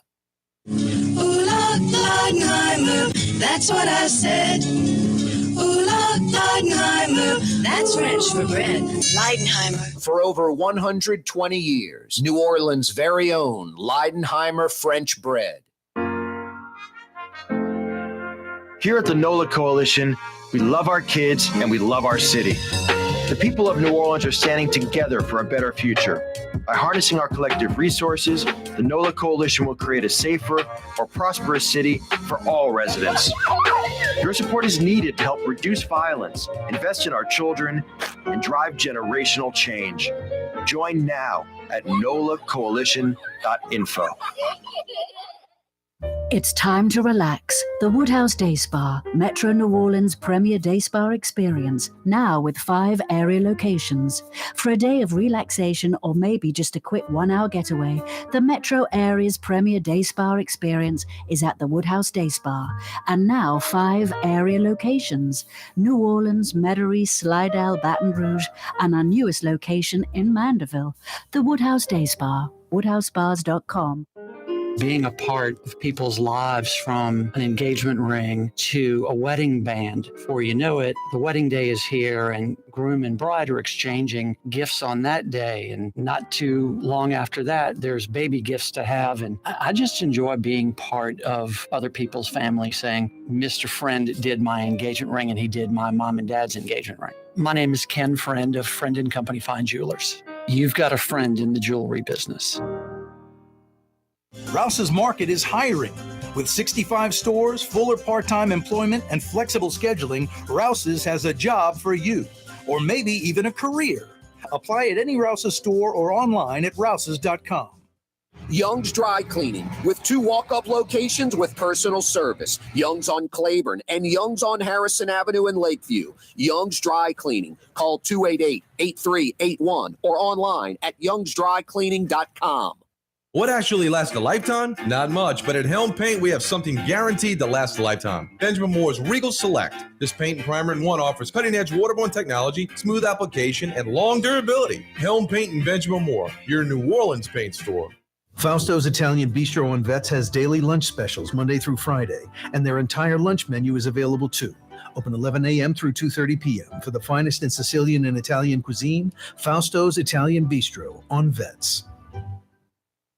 S12: Leidenheimer, that's what I said. Leidenheimer, that's French for bread. Leidenheimer.
S4: For over 120 years, New Orleans' very own Leidenheimer French bread.
S11: Here at the NOLA Coalition, we love our kids and we love our city. The people of New Orleans are standing together for a better future. By harnessing our collective resources, the NOLA Coalition will create a safer, more prosperous city for all residents. Your support is needed to help reduce violence, invest in our children, and drive generational change. Join now at nolacoalition.info.
S8: It's time to relax. The Woodhouse Day Spa, Metro New Orleans' premier day spa experience, now with 5 area locations. For a day of relaxation or maybe just a quick 1-hour getaway, the Metro area's premier day spa experience is at the Woodhouse Day Spa, and now 5 area locations: New Orleans, Metairie, Slidell, Baton Rouge, and our newest location in Mandeville. The Woodhouse Day Spa, woodhousespas.com.
S9: Being a part of people's lives, from an engagement ring to a wedding band. Before you know it, the wedding day is here and groom and bride are exchanging gifts on that day. And not too long after that, there's baby gifts to have. And I just enjoy being part of other people's family, saying, Mr. Friend did my engagement ring and he did my mom and dad's engagement ring. My name is Ken Friend of Friend & Company Fine Jewelers. You've got a friend in the jewelry business.
S7: Rouse's Market is hiring. With 65 stores, full or part-time employment, and flexible scheduling, Rouse's has a job for you, or maybe even a career. Apply at any Rouse's store or online at rouses.com.
S17: Young's Dry Cleaning, with 2 walk-up locations with personal service. Young's on Claiborne and Young's on Harrison Avenue in Lakeview. Young's Dry Cleaning. Call 288-8381 or online at youngsdrycleaning.com.
S15: What actually lasts a lifetime? Not much, but at Helm Paint, we have something guaranteed to last a lifetime. Benjamin Moore's Regal Select. This paint and primer in one offers cutting-edge waterborne technology, smooth application, and long durability. Helm Paint and Benjamin Moore, your New Orleans paint store.
S7: Fausto's Italian Bistro on Vets has daily lunch specials Monday through Friday, and their entire lunch menu is available too. Open 11 a.m. through 2:30 p.m. For the finest in Sicilian and Italian cuisine, Fausto's Italian Bistro on Vets.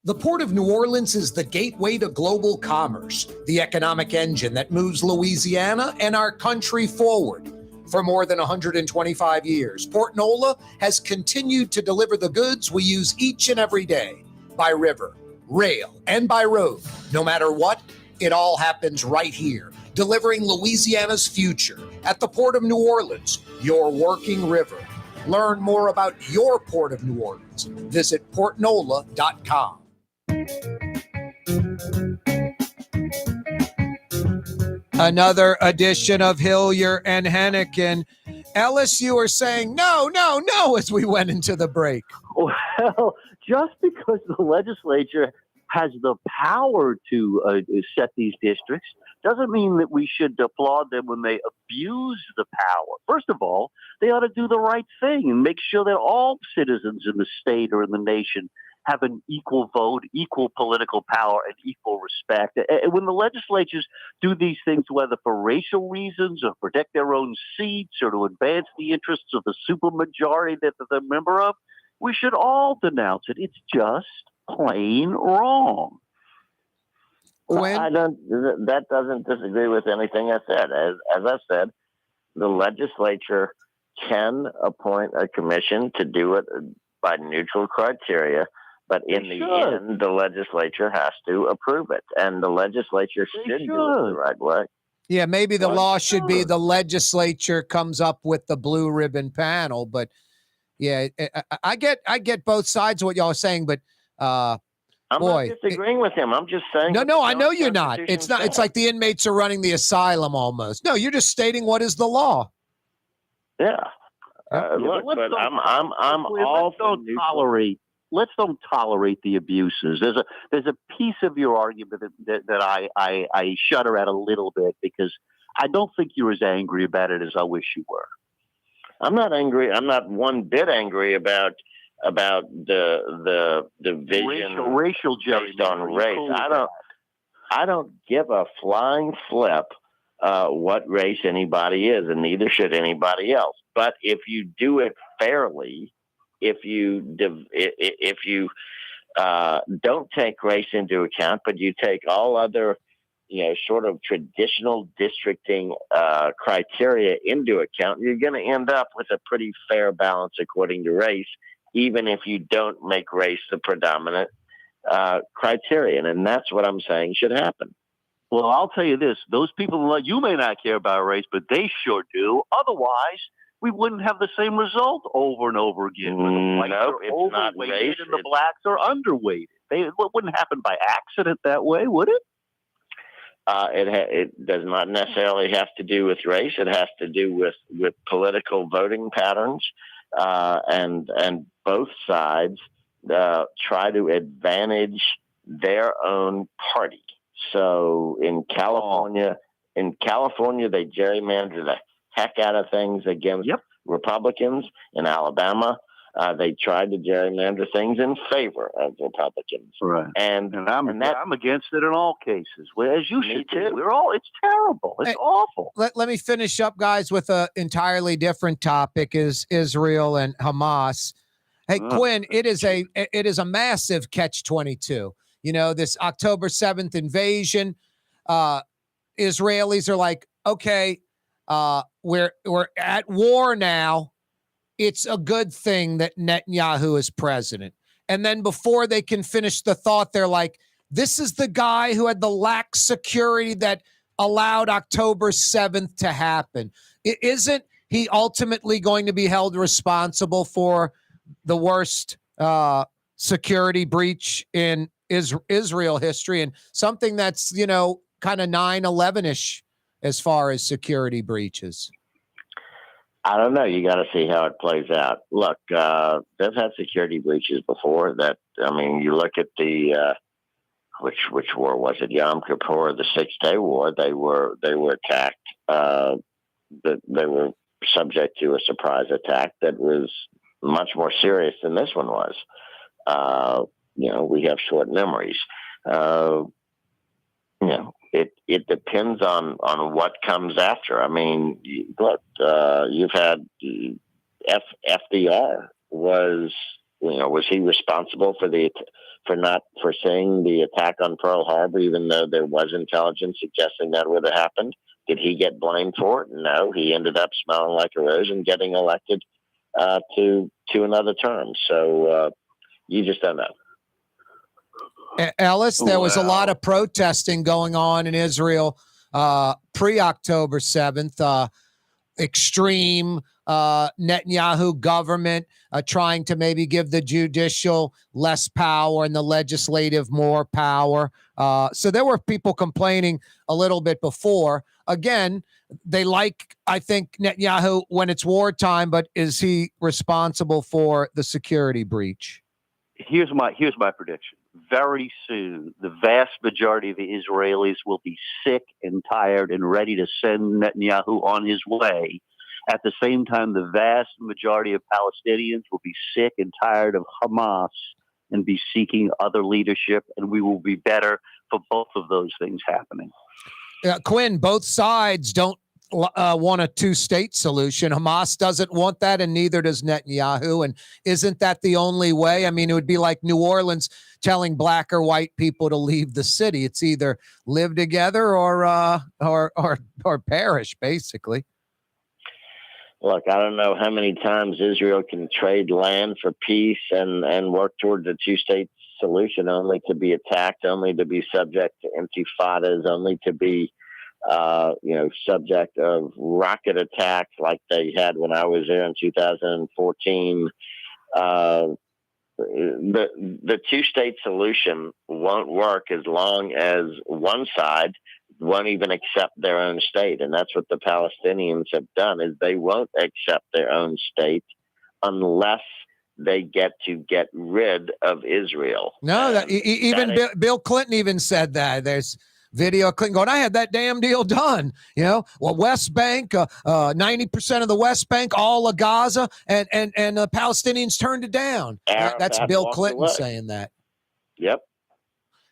S4: The Port of New Orleans is the gateway to global commerce, the economic engine that moves Louisiana and our country forward. For more than 125 years, Port Nola has continued to deliver the goods we use each and every day, by river, rail, and by road. No matter what, it all happens right here, delivering Louisiana's future at the Port of New Orleans, your working river. Learn more about your Port of New Orleans. Visit portnola.com. Another edition of Hillyer and Henican. Ellis, you were saying no as we went into the break.
S5: Well, just because the legislature has the power to set these districts doesn't mean that we should applaud them when they abuse the power. First of all, they ought to do the right thing and make sure that all citizens in the state or in the nation have an equal vote, equal political power, and equal respect. And when the legislatures do these things, whether for racial reasons or protect their own seats or to advance the interests of the supermajority that they're a member of, we should all denounce it. It's just plain wrong.
S6: That doesn't disagree with anything I said. As I said, the legislature can appoint a commission to do it by neutral criteria, but in the end, the legislature has to approve it, and the legislature should do it the right way.
S4: Yeah, maybe the law should be the legislature comes up with the blue ribbon panel, but yeah, I get both sides of what y'all are saying, but
S6: I'm not disagreeing with him. I'm just saying.
S4: No, I know you're not. It's not. It's like the inmates are running the asylum almost. No, you're just stating what is the law.
S6: Yeah. Look, but I'm all for tolerate.
S5: Let's don't tolerate the abuses. There's a piece of your argument that I shudder at a little bit because I don't think you're as angry about it as I wish you were.
S6: I'm not angry. I'm not one bit angry about the division
S5: racial
S6: based on race. I don't give a flying flip what race anybody is, and neither should anybody else. But if you do it fairly, if you don't take race into account, but you take all other sort of traditional districting criteria into account, you're going to end up with a pretty fair balance according to race, even if you don't make race the predominant criterion. And that's what I'm saying should happen.
S5: Well, I'll tell you this. Those people, you may not care about race, but they sure do. Otherwise, we wouldn't have the same result over and over again. The whites are overweighted and the blacks are underweighted. It wouldn't happen by accident that way, would it?
S6: It does not necessarily have to do with race. It has to do with political voting patterns, and both sides try to advantage their own party. So in California, they gerrymandered the heck out of things against Republicans. In Alabama, they tried to gerrymander things in favor of Republicans.
S5: Right.
S6: And
S5: I'm against it in all cases. Well, as you should too. It's terrible. It's awful.
S4: Let me finish up, guys, with an entirely different topic: is Israel and Hamas. Hey, Quinn, it is a massive catch-22. You know, this October 7th invasion. Israelis are like, okay, we're at war now. It's a good thing that Netanyahu is president. And then before they can finish the thought, they're like, this is the guy who had the lax security that allowed October 7th to happen. Isn't he ultimately going to be held responsible for the worst security breach in Israel history, and something that's, you know, kind of 9/11-ish as far as security breaches?
S6: I don't know. You got to see how it plays out. Look, they've had security breaches before. You look at the which war was it? Yom Kippur, the 6-Day War. They were attacked. They were subject to a surprise attack that was much more serious than this one was. We have short memories. It depends on what comes after. I mean, look, you've had FDR was he responsible for not foreseeing the attack on Pearl Harbor, even though there was intelligence suggesting that would have happened? Did he get blamed for it? No, he ended up smelling like a rose and getting elected to another term. So you just don't know.
S4: Ellis, there was a lot of protesting going on in Israel pre-October 7th. Extreme Netanyahu government trying to maybe give the judicial less power and the legislative more power. So there were people complaining a little bit before. Again, they like, I think, Netanyahu when it's wartime, but is he responsible for the security breach?
S5: Here's my prediction. Very soon, the vast majority of the Israelis will be sick and tired and ready to send Netanyahu on his way. At the same time, the vast majority of Palestinians will be sick and tired of Hamas and be seeking other leadership, and we will be better for both of those things happening.
S4: Quinn, both sides don't want a two-state solution. Hamas doesn't want that, and neither does Netanyahu. And isn't that the only way? I mean, it would be like New Orleans telling black or white people to leave the city. It's either live together or perish, basically.
S6: Look, I don't know how many times Israel can trade land for peace and work towards a two-state solution, only to be attacked, only to be subject to intifadas, only to be subject of rocket attacks like they had when I was there in 2014. The two-state solution won't work as long as one side won't even accept their own state. And that's what the Palestinians have done, is they won't accept their own state unless they get rid of Israel.
S4: No, Bill Clinton even said that. There's video of Clinton going, I had that damn deal done. West Bank, 90% of the West Bank, all of Gaza, and the Palestinians turned it down. That's Bill Clinton saying that.
S6: Yep.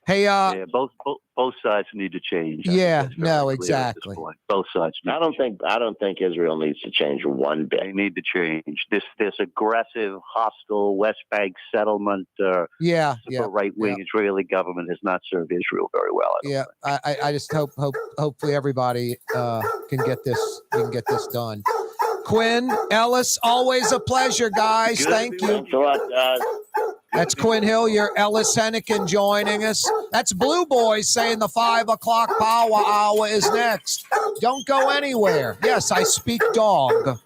S4: Hey,
S5: both sides need to change.
S4: Yeah, no, exactly.
S5: Both sides.
S6: I don't think Israel needs to change one bit.
S5: They need to change this aggressive, hostile West Bank settlement. Right-wing Israeli government has not served Israel very well.
S4: I just hopefully everybody can get this done. Quinn, Ellis, always a pleasure, guys. Thank you.
S6: Thanks a lot, guys.
S4: That's Quin Hillyer, Ellis Henican joining us. That's Blue Boys saying the 5 o'clock power hour is next. Don't go anywhere. Yes, I speak dog.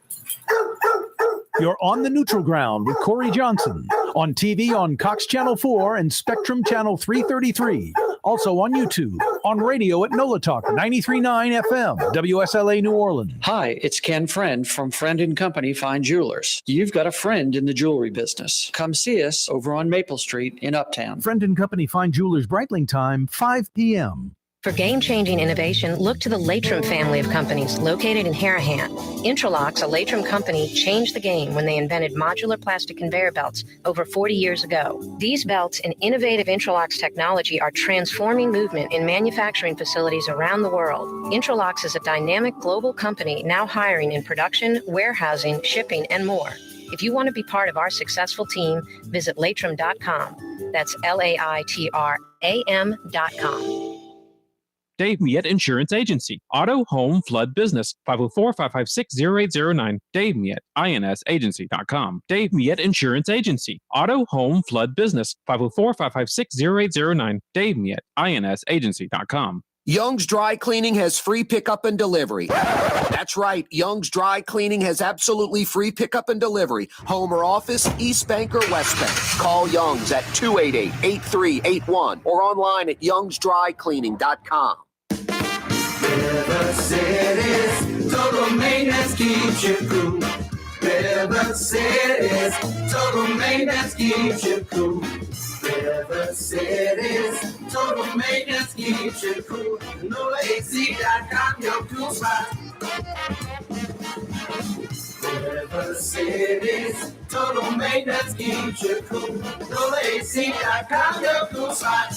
S10: You're on the neutral ground with Corey Johnson on TV on Cox Channel 4 and Spectrum Channel 333.
S7: Also on YouTube, on radio at NOLA Talk 93.9 FM, WSLA New Orleans.
S9: Hi, it's Ken Friend from Friend & Company Fine Jewelers. You've got a friend in the jewelry business. Come see us over on Maple Street in Uptown.
S7: Friend & Company Fine Jewelers Breitling time, 5 p.m.
S14: For game-changing innovation, look to the Latrim family of companies located in Harahan. Intralocks, a Latrim company, changed the game when they invented modular plastic conveyor belts over 40 years ago. These belts and innovative Intralocks technology are transforming movement in manufacturing facilities around the world. Intralocks is a dynamic global company now hiring in production, warehousing, shipping, and more. If you want to be part of our successful team, visit latrim.com. That's LAITRAM.com.
S13: Dave Miette Insurance Agency. Auto, home, flood, business. 504-556-0809. Dave Miette, INSagency.com. Dave Miette Insurance Agency. Auto, home, flood, business. 504-556-0809. Dave Miette, INSagency.com.
S17: Young's Dry Cleaning has free pickup and delivery. That's right. Young's Dry Cleaning has absolutely free pickup and delivery. Home or office, East Bank or West Bank. Call Young's at 288-8381 or online at youngsdrycleaning.com.
S18: River City's total maintenance keeps you cool. River City's total maintenance keeps you cool. River City's total maintenance keeps you cool. NOLAAC.com, your cool spot. River City's total maintenance keeps you cool. NOLAAC.com, your cool spot.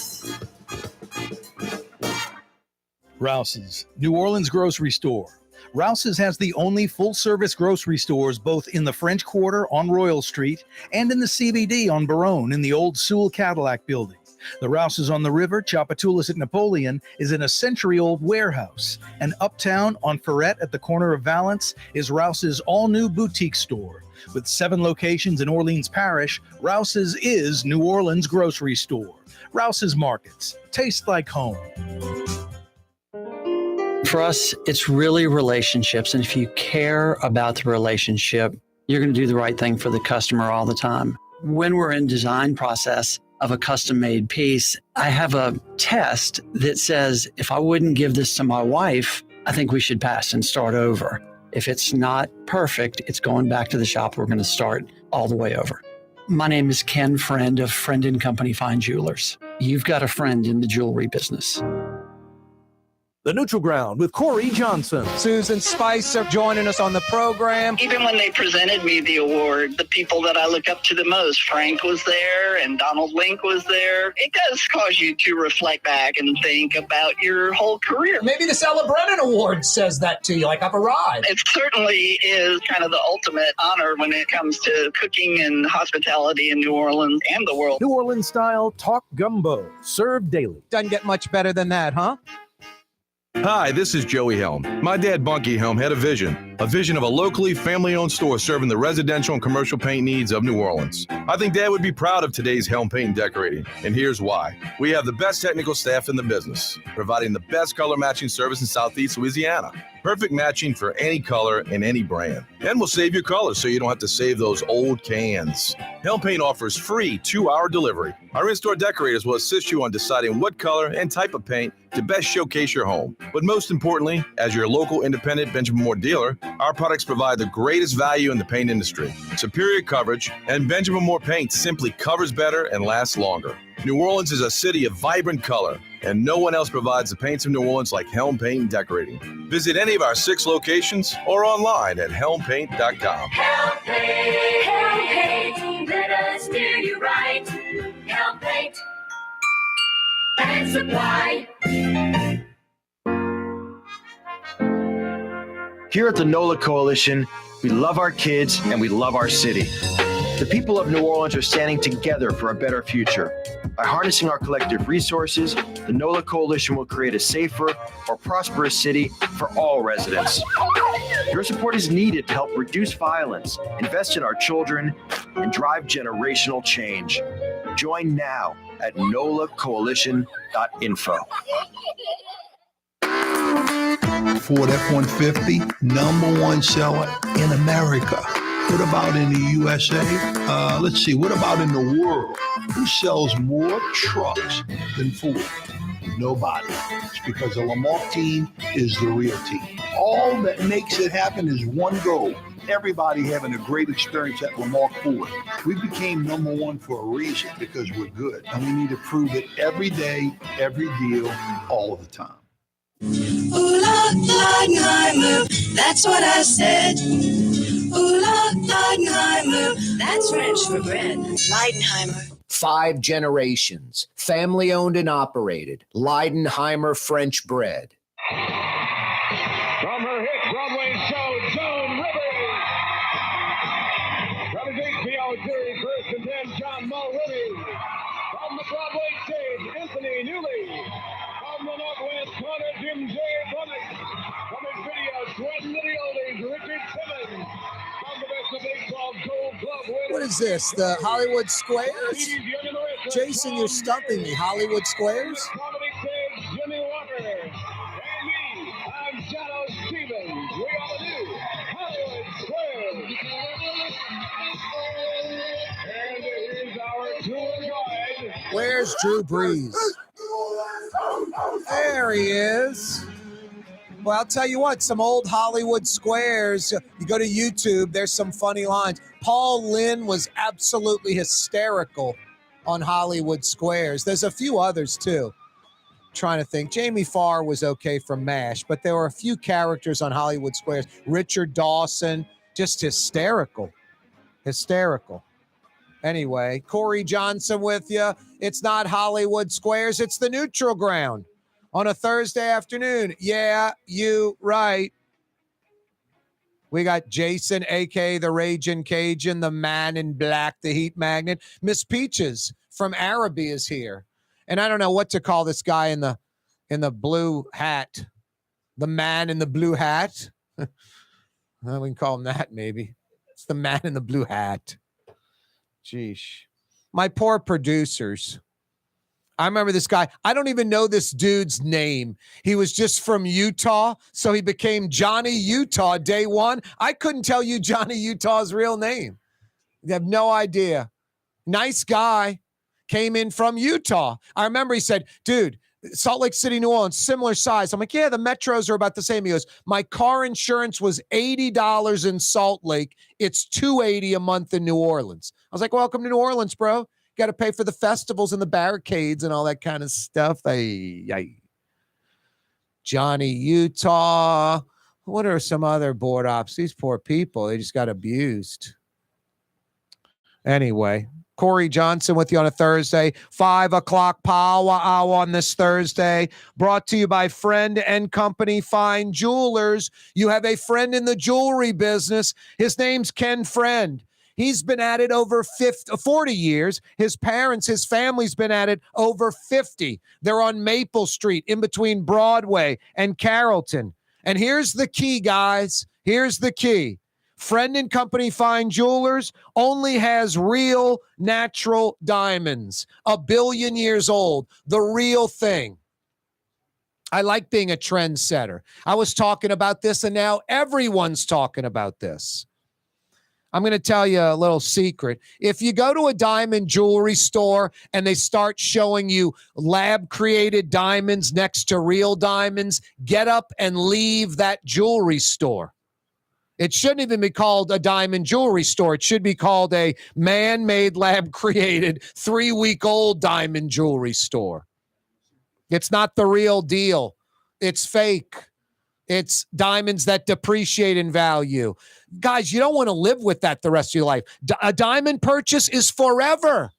S7: Rouse's, New Orleans grocery store. Rouse's has the only full-service grocery stores both in the French Quarter on Royal Street and in the CBD on Baronne in the old Sewell Cadillac building. The Rouse's on the river, Tchoupitoulas at Napoleon, is in a century-old warehouse. And uptown on Ferret at the corner of Valence is Rouse's all-new boutique store. With 7 locations in Orleans Parish, Rouse's is New Orleans grocery store. Rouse's Markets. Taste like home.
S9: For us, it's really relationships. And if you care about the relationship, you're going to do the right thing for the customer all the time. When we're in design process of a custom-made piece, I have a test that says, if I wouldn't give this to my wife, I think we should pass and start over. If it's not perfect, it's going back to the shop. We're going to start all the way over. My name is Ken Friend of Friend & Company Fine Jewelers. You've got a friend in the jewelry business.
S10: The Neutral Ground with Corey Johnson.
S4: Susan Spicer joining us on the program.
S19: Even when they presented me the award, the people that I look up to the most, Frank was there and Donald Link was there. It does cause you to reflect back and think about your whole career.
S4: Maybe the Stella Brennan Award says that to you, like I've arrived.
S19: It certainly is kind of the ultimate honor when it comes to cooking and hospitality in New Orleans and the world.
S10: New Orleans style talk gumbo, served daily.
S4: Doesn't get much better than that, huh?
S15: Hi, this is Joey Helm. My dad, Bunky Helm, had a vision of a locally family-owned store serving the residential and commercial paint needs of New Orleans. I think Dad would be proud of today's Helm Paint and Decorating, and here's why. We have the best technical staff in the business, providing the best color matching service in Southeast Louisiana. Perfect matching for any color and any brand. And we'll save your colors so you don't have to save those old cans. Helm Paint offers free 2-hour delivery. Our in-store decorators will assist you on deciding what color and type of paint to best showcase your home. But most importantly, as your local independent Benjamin Moore dealer, our products provide the greatest value in the paint industry. Superior coverage, and Benjamin Moore paint simply covers better and lasts longer. New Orleans is a city of vibrant color, and no one else provides the paints of New Orleans like Helm Paint and Decorating. Visit any of our 6 locations or online at helmpaint.com.
S18: Helm Paint, let us do you right. Helm Paint and Supply.
S11: Here at the NOLA Coalition, we love our kids and we love our city. The people of New Orleans are standing together for a better future. By harnessing our collective resources, the NOLA Coalition will create a safer, more prosperous city for all residents. Your support is needed to help reduce violence, invest in our children, and drive generational change. Join now at nolacoalition.info.
S16: Ford F-150, #1 seller in America. What about in the USA? Let's see. What about in the world? Who sells more trucks than Ford? Nobody. It's because the Lamarck team is the real team. All that makes it happen is one goal. Everybody having a great experience at Lamarck Ford. We became number one for a reason, because we're good. And we need to prove it every day, every deal, all the time.
S12: Ooh, Leidenheimer, that's what I said. Ooh, Leidenheimer, that's French for bread. Leidenheimer.
S17: 5 generations, family owned and operated. Leidenheimer French bread.
S18: From her hit Broadway show, Joan Rivers. From his HBO series, first contends John Mulready. From the Broadway stage, Anthony Newley. From the Northwest corner, Jim J. Bunnett. From his video, Sweatin' to the Oldies, Richard Simmons. From the best of baseball, Gold Glove winner.
S4: What is this? The Hollywood Squares? Jason, you're stumping me. Hollywood Squares?
S18: Comedy stage, Jimmy Walker. And me, I'm Shadow Stevens. We are the new Hollywood Squares. And here's our tour guide.
S4: Where's Drew Brees? There he is. Well, I'll tell you what, some old Hollywood Squares. You go to YouTube, there's some funny lines. Paul Lynn was absolutely hysterical on Hollywood Squares. There's a few others, too. Trying to think. Jamie Farr was okay from MASH, but there were a few characters on Hollywood Squares. Richard Dawson, just hysterical. Hysterical. Anyway, Corey Johnson with you. It's not Hollywood Squares. It's the Neutral Ground on a Thursday afternoon. Yeah, you right. We got Jason, a.k.a. the Ragin' Cajun, the man in black, the heat magnet. Miss Peaches from Araby is here. And I don't know what to call this guy in the blue hat. The man in the blue hat. Well, we can call him that maybe. It's the man in the blue hat. Jeesh. My poor producers. I remember this guy. I don't even know this dude's name. He was just from Utah, so he became Johnny Utah day one. I couldn't tell you Johnny Utah's real name. You have no idea. Nice guy. Came in from Utah. I remember he said, dude, Salt Lake City, New Orleans, similar size. I'm like, yeah, the metros are about the same. He goes, my car insurance was $80 in Salt Lake. It's $280 a month in New Orleans. I was like, welcome to New Orleans, bro. Got to pay for the festivals and the barricades and all that kind of stuff. Johnny Utah. What are some other board ops? These poor people, they just got abused. Anyway, Corey Johnson with you on a Thursday, 5 o'clock power hour on this Thursday, brought to you by Friend and Company Fine Jewelers. You have a friend in the jewelry business. His name's Ken Friend. He's been at it over 40 years. His parents, his family's been at it over 50. They're on Maple Street in between Broadway and Carrollton. And here's the key, guys. Here's the key. Friend and Company Fine Jewelers only has real natural diamonds, 1 billion years old, the real thing. I like being a trendsetter. I was talking about this, and now everyone's talking about this. I'm going to tell you a little secret. If you go to a diamond jewelry store and they start showing you lab-created diamonds next to real diamonds, get up and leave that jewelry store. It shouldn't even be called a diamond jewelry store. It should be called a man-made, lab-created, 3-week-old diamond jewelry store. It's not the real deal. It's fake. It's diamonds that depreciate in value. Guys, you don't want to live with that the rest of your life. A diamond purchase is forever.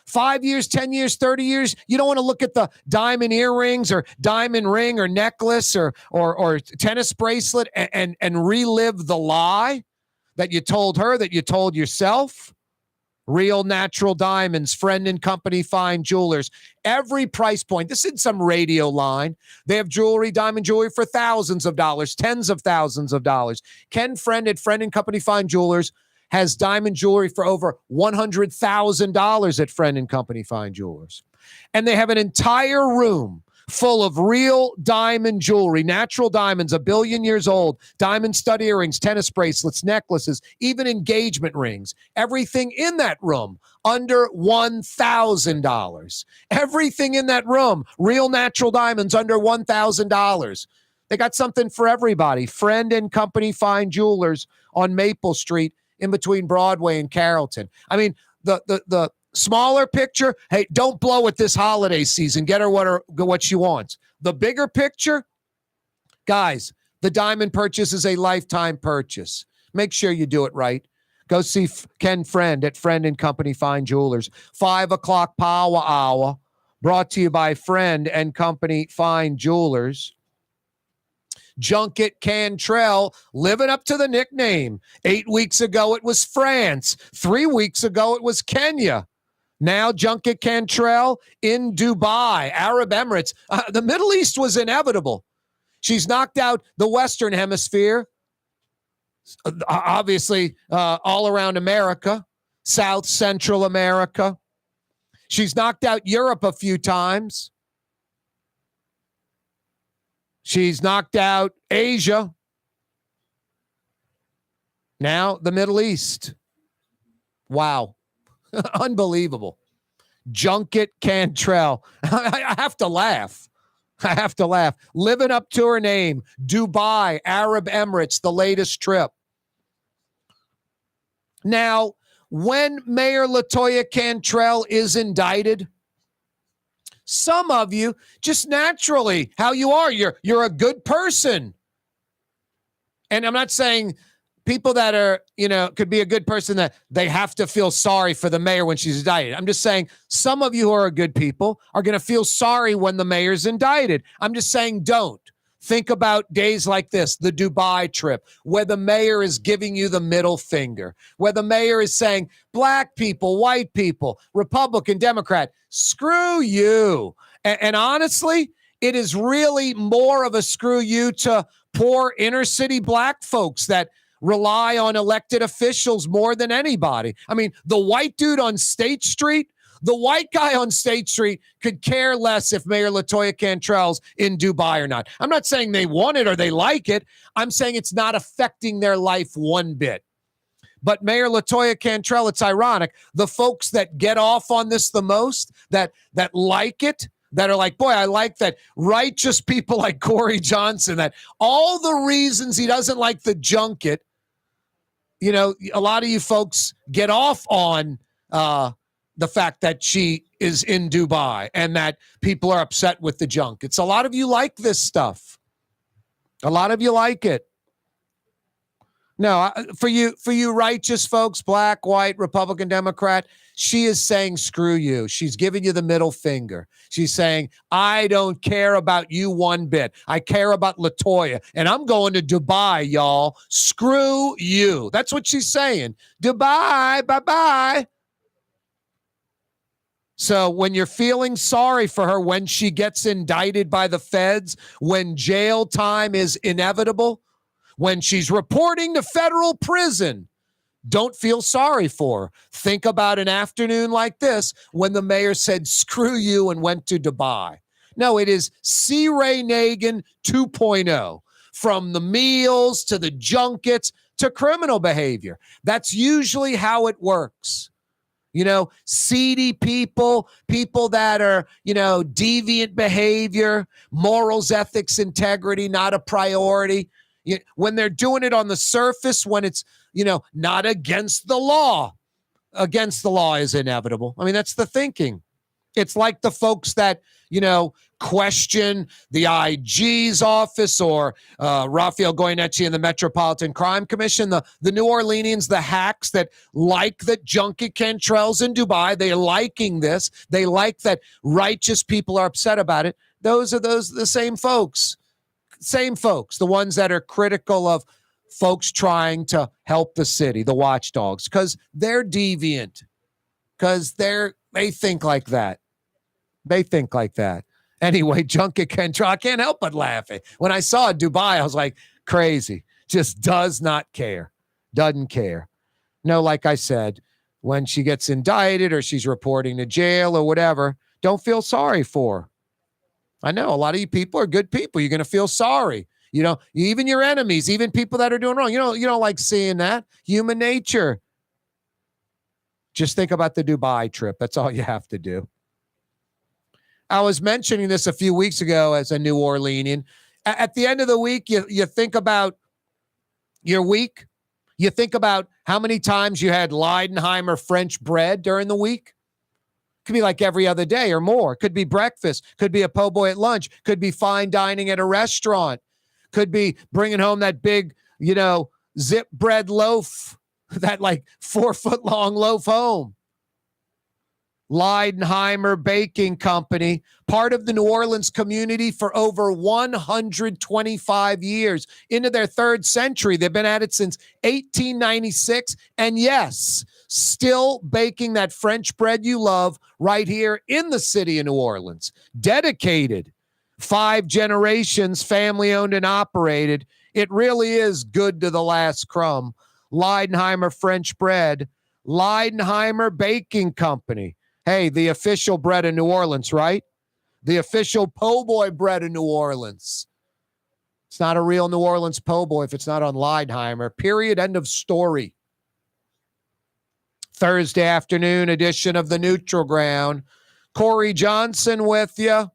S4: 5 years, 10 years, 30 years. You don't want to look at the diamond earrings or diamond ring or necklace or tennis bracelet and relive the lie that you told her, that you told yourself. Real natural diamonds, Friend and Company Fine Jewelers. Every price point. This isn't some radio line. They have jewelry, diamond jewelry for thousands of dollars, tens of thousands of dollars. Ken Friend at Friend and Company Fine Jewelers has diamond jewelry for over $100,000 at Friend and Company Fine Jewelers. And they have an entire room full of real diamond jewelry, natural diamonds, 1 billion years old, diamond stud earrings, tennis bracelets, necklaces, even engagement rings. Everything in that room under $1,000. Everything in that room, real natural diamonds under $1,000. They got something for everybody. Friend and Company Fine Jewelers on Maple Street in between Broadway and Carrollton. I mean, the smaller picture, hey, don't blow it this holiday season. Get her what she wants. The bigger picture, guys, the diamond purchase is a lifetime purchase. Make sure you do it right. Go see Ken Friend at Friend and Company Fine Jewelers. 5 o'clock Power Hour, brought to you by Friend and Company Fine Jewelers. Junket Cantrell living up to the nickname. 8 weeks ago, it was France. 3 weeks ago, it was Kenya. Now, Junket Cantrell in Dubai, Arab Emirates. The Middle East was inevitable. She's knocked out the Western Hemisphere, obviously all around America, South, Central America. She's knocked out Europe a few times. She's knocked out Asia. Now the Middle East. Wow. Unbelievable. Junket Cantrell. I have to laugh. I have to laugh. Living up to her name. Dubai, Arab Emirates, the latest trip. Now, when Mayor LaToya Cantrell is indicted, some of you, just naturally, how you are, you're a good person. And I'm not saying people that are, could be a good person that they have to feel sorry for the mayor when she's indicted. I'm just saying some of you who are good people are going to feel sorry when the mayor's indicted. I'm just saying don't. Think about days like this, the Dubai trip, where the mayor is giving you the middle finger, where the mayor is saying, black people, white people, Republican, Democrat, screw you. And honestly, it is really more of a screw you to poor inner city black folks that rely on elected officials more than anybody. I mean, the white dude on State Street, the white guy on State Street could care less if Mayor LaToya Cantrell's in Dubai or not. I'm not saying they want it or they like it. I'm saying it's not affecting their life one bit. But Mayor LaToya Cantrell, it's ironic, the folks that get off on this the most, that like it, that are like, boy, I like that righteous people like Corey Johnson, that all the reasons he doesn't like the junket, a lot of you folks get off on the fact that she is in Dubai and that people are upset with the junkets. A lot of you like this stuff. A lot of you like it. No, for you righteous folks, black, white, Republican, Democrat, she is saying, screw you. She's giving you the middle finger. She's saying, I don't care about you one bit. I care about LaToya, and I'm going to Dubai, y'all. Screw you. That's what she's saying. Dubai, bye-bye. So when you're feeling sorry for her when she gets indicted by the feds, when jail time is inevitable, when she's reporting to federal prison, don't feel sorry for her. Think about an afternoon like this when the mayor said, screw you, and went to Dubai. No, it is C. Ray Nagin 2.0. From the meals to the junkets to criminal behavior. That's usually how it works. Seedy people that are, deviant behavior, morals, ethics, integrity, not a priority. When they're doing it on the surface, when it's, not against the law. Against the law is inevitable. I mean, that's the thinking. It's like the folks that, question the IG's office or Rafael Goyeneche and the Metropolitan Crime Commission, the New Orleanians, the hacks that like that Junket Cantrell's in Dubai. They're liking this. They like that righteous people are upset about it. Those are the same folks. Same folks, the ones that are critical of folks trying to help the city, the watchdogs, because they're deviant, because they think like that. They think like that. Anyway, Junket Cantrell, I can't help but laughing. When I saw Dubai, I was like, crazy. Just does not care. Doesn't care. No, like I said, when she gets indicted or she's reporting to jail or whatever, don't feel sorry for her. I know a lot of you people are good people. You're going to feel sorry. You know, even your enemies, even people that are doing wrong. You don't like seeing that. Human nature. Just think about the Dubai trip. That's all you have to do. I was mentioning this a few weeks ago as a New Orleanian. At the end of the week, you think about your week. You think about how many times you had Leidenheimer French bread during the week. Could be like every other day or more. Could be breakfast. Could be a po' boy at lunch. Could be fine dining at a restaurant. Could be bringing home that big, zip bread loaf, that like 4-foot-long loaf home. Leidenheimer Baking Company, part of the New Orleans community for over 125 years, into their third century. They've been at it since 1896. And yes, still baking that French bread you love right here in the city of New Orleans. Dedicated. 5 generations, family owned and operated. It really is good to the last crumb. Leidenheimer French bread. Leidenheimer Baking Company. Hey, the official bread of New Orleans, right? The official po' boy bread of New Orleans. It's not a real New Orleans po' boy if it's not on Leidenheimer. Period. End of story. Thursday afternoon edition of the Neutral Ground. Corey Johnson with you.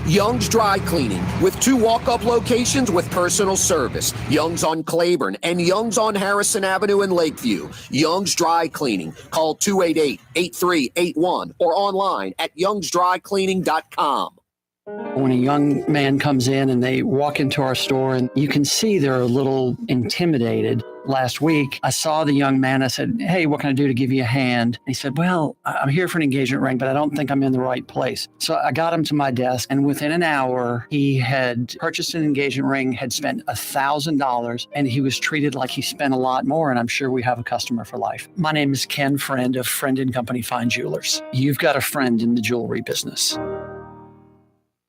S17: Young's Dry Cleaning, with 2 walk-up locations with personal service. Young's on Claiborne and Young's on Harrison Avenue in Lakeview. Young's Dry Cleaning. Call 288-8381 or online at youngsdrycleaning.com.
S9: When a young man comes in and they walk into our store, and you can see they're a little intimidated. Last week, I saw the young man. I said, "Hey, what can I do to give you a hand?" And he said, "Well, I'm here for an engagement ring, but I don't think I'm in the right place." So I got him to my desk, and within an hour, he had purchased an engagement ring, had spent $1,000, and he was treated like he spent a lot more, and I'm sure we have a customer for life. My name is Ken Friend of Friend & Company Fine Jewelers. You've got a friend in the jewelry business.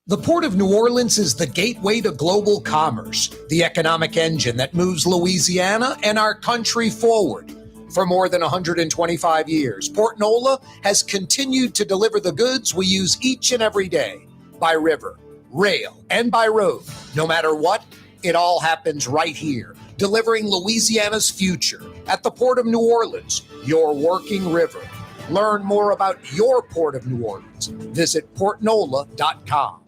S4: The Port of New Orleans is the gateway to global commerce, the economic engine that moves Louisiana and our country forward. For more than 125 years, Port Nola has continued to deliver the goods we use each and every day, by river, rail, and by road. No matter what, it all happens right here, delivering Louisiana's future at the Port of New Orleans, your working river. Learn more about your Port of New Orleans. Visit portnola.com.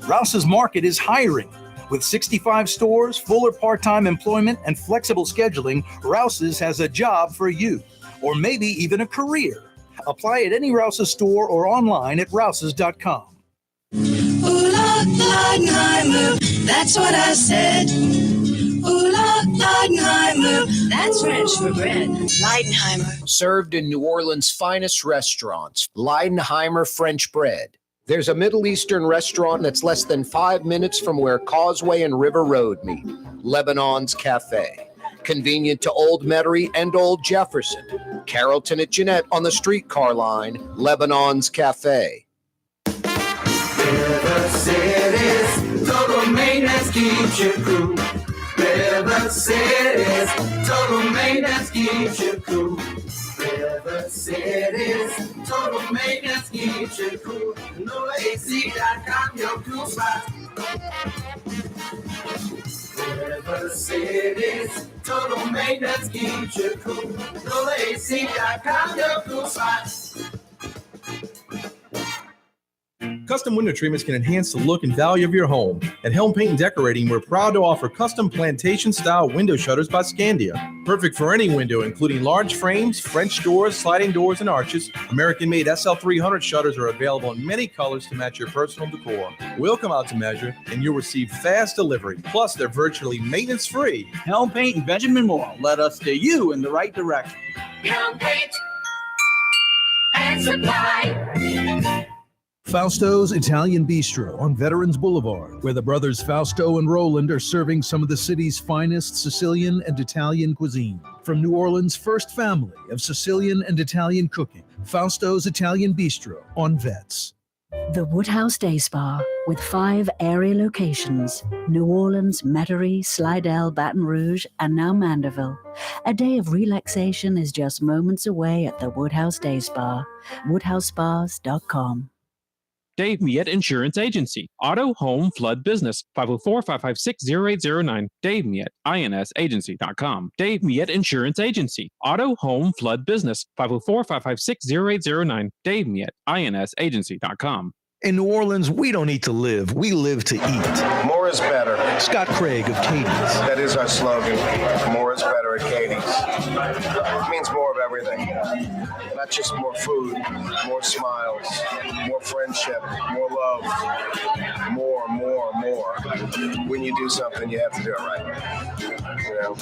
S7: Rouse's Market is hiring. With 65 stores, full or part-time employment, and flexible scheduling, Rouse's has a job for you, or maybe even a career. Apply at any Rouse's store or online at rouses.com.
S12: Ooh, Leidenheimer, that's what I said. Ooh, Leidenheimer, that's French for bread. Leidenheimer.
S17: Served in New Orleans' finest restaurants, Leidenheimer French bread. There's a Middle Eastern restaurant that's less than 5 minutes from where Causeway and River Road meet, Lebanon's Cafe. Convenient to Old Metairie and Old Jefferson. Carrollton at Jeanette on the streetcar line, Lebanon's Cafe.
S18: River City's total maintenance keeps you cool. River City's total maintenance keeps you cool. River City's total maintenance keeps you cool. NoAC.com, your cool spot. River City's total maintenance keeps you cool. NoAC.com, your cool spot.
S15: Custom window treatments can enhance the look and value of your home. At Helm Paint and Decorating, we're proud to offer custom plantation-style window shutters by Scandia. Perfect for any window, including large frames, French doors, sliding doors, and arches. American-made SL300 shutters are available in many colors to match your personal decor. We'll come out to measure, and you'll receive fast delivery. Plus, they're virtually maintenance-free.
S10: Helm Paint and Benjamin Moore led us steer you in the right direction.
S18: Helm Paint and Supply.
S7: Fausto's Italian Bistro on Veterans Boulevard, where the brothers Fausto and Roland are serving some of the city's finest Sicilian and Italian cuisine. From New Orleans' first family of Sicilian and Italian cooking, Fausto's Italian Bistro on Vets.
S8: The Woodhouse Day Spa, with 5 area locations: New Orleans, Metairie, Slidell, Baton Rouge, and now Mandeville. A day of relaxation is just moments away at the Woodhouse Day Spa. WoodhouseSpas.com.
S13: Dave Miette Insurance Agency. Auto, home, flood, business. 504-556-0809. Dave Miette, INSAgency.com. Dave Miette Insurance Agency. Auto, home, flood, business. 504-556-0809. Dave Miette, INSAgency.com.
S7: In New Orleans, we don't eat to live. We live to eat.
S20: More is better.
S7: Scott Craig of Katie's.
S20: That is our slogan. More is better at Katie's. It means more of everything. Not just more food, more smiles, more friendship, more love. More. When you do something, you have to do it right. You know,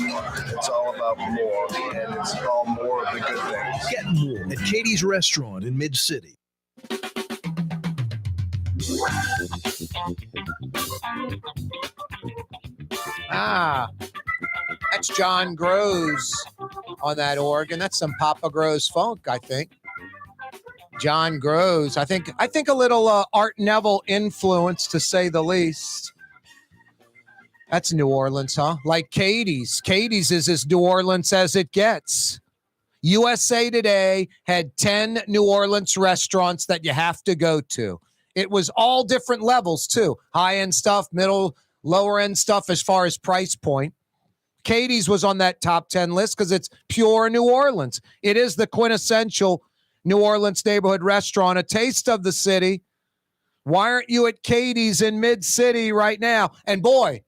S20: it's all about more, and it's all more of the good things.
S7: Get more at Katie's Restaurant in Mid-City.
S4: That's John Groves on that organ. That's some Papa Groves funk, I think. John Groves. I think a little Art Neville influence, to say the least. That's New Orleans, huh? Like Katie's. Katie's is as New Orleans as it gets. USA Today had 10 New Orleans restaurants that you have to go to. It was all different levels, too. High-end stuff, middle, lower-end stuff as far as price point. Katie's was on that top 10 list because it's pure New Orleans. It is the quintessential New Orleans neighborhood restaurant, a taste of the city. Why aren't you at Katie's in Mid-City right now? And boy,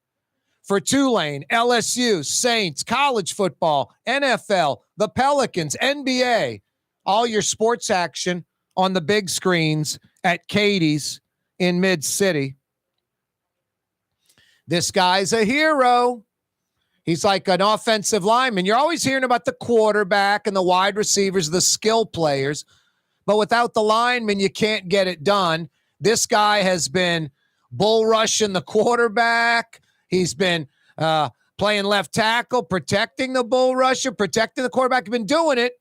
S4: for Tulane, LSU, Saints, college football, NFL, the Pelicans, NBA, all your sports action on the big screens at Katie's in Mid-City. This guy's a hero. He's like an offensive lineman. You're always hearing about the quarterback and the wide receivers, the skill players. But without the lineman, you can't get it done. This guy has been bull rushing the quarterback. He's been playing left tackle, protecting the bull rusher, protecting the quarterback. He's been doing it.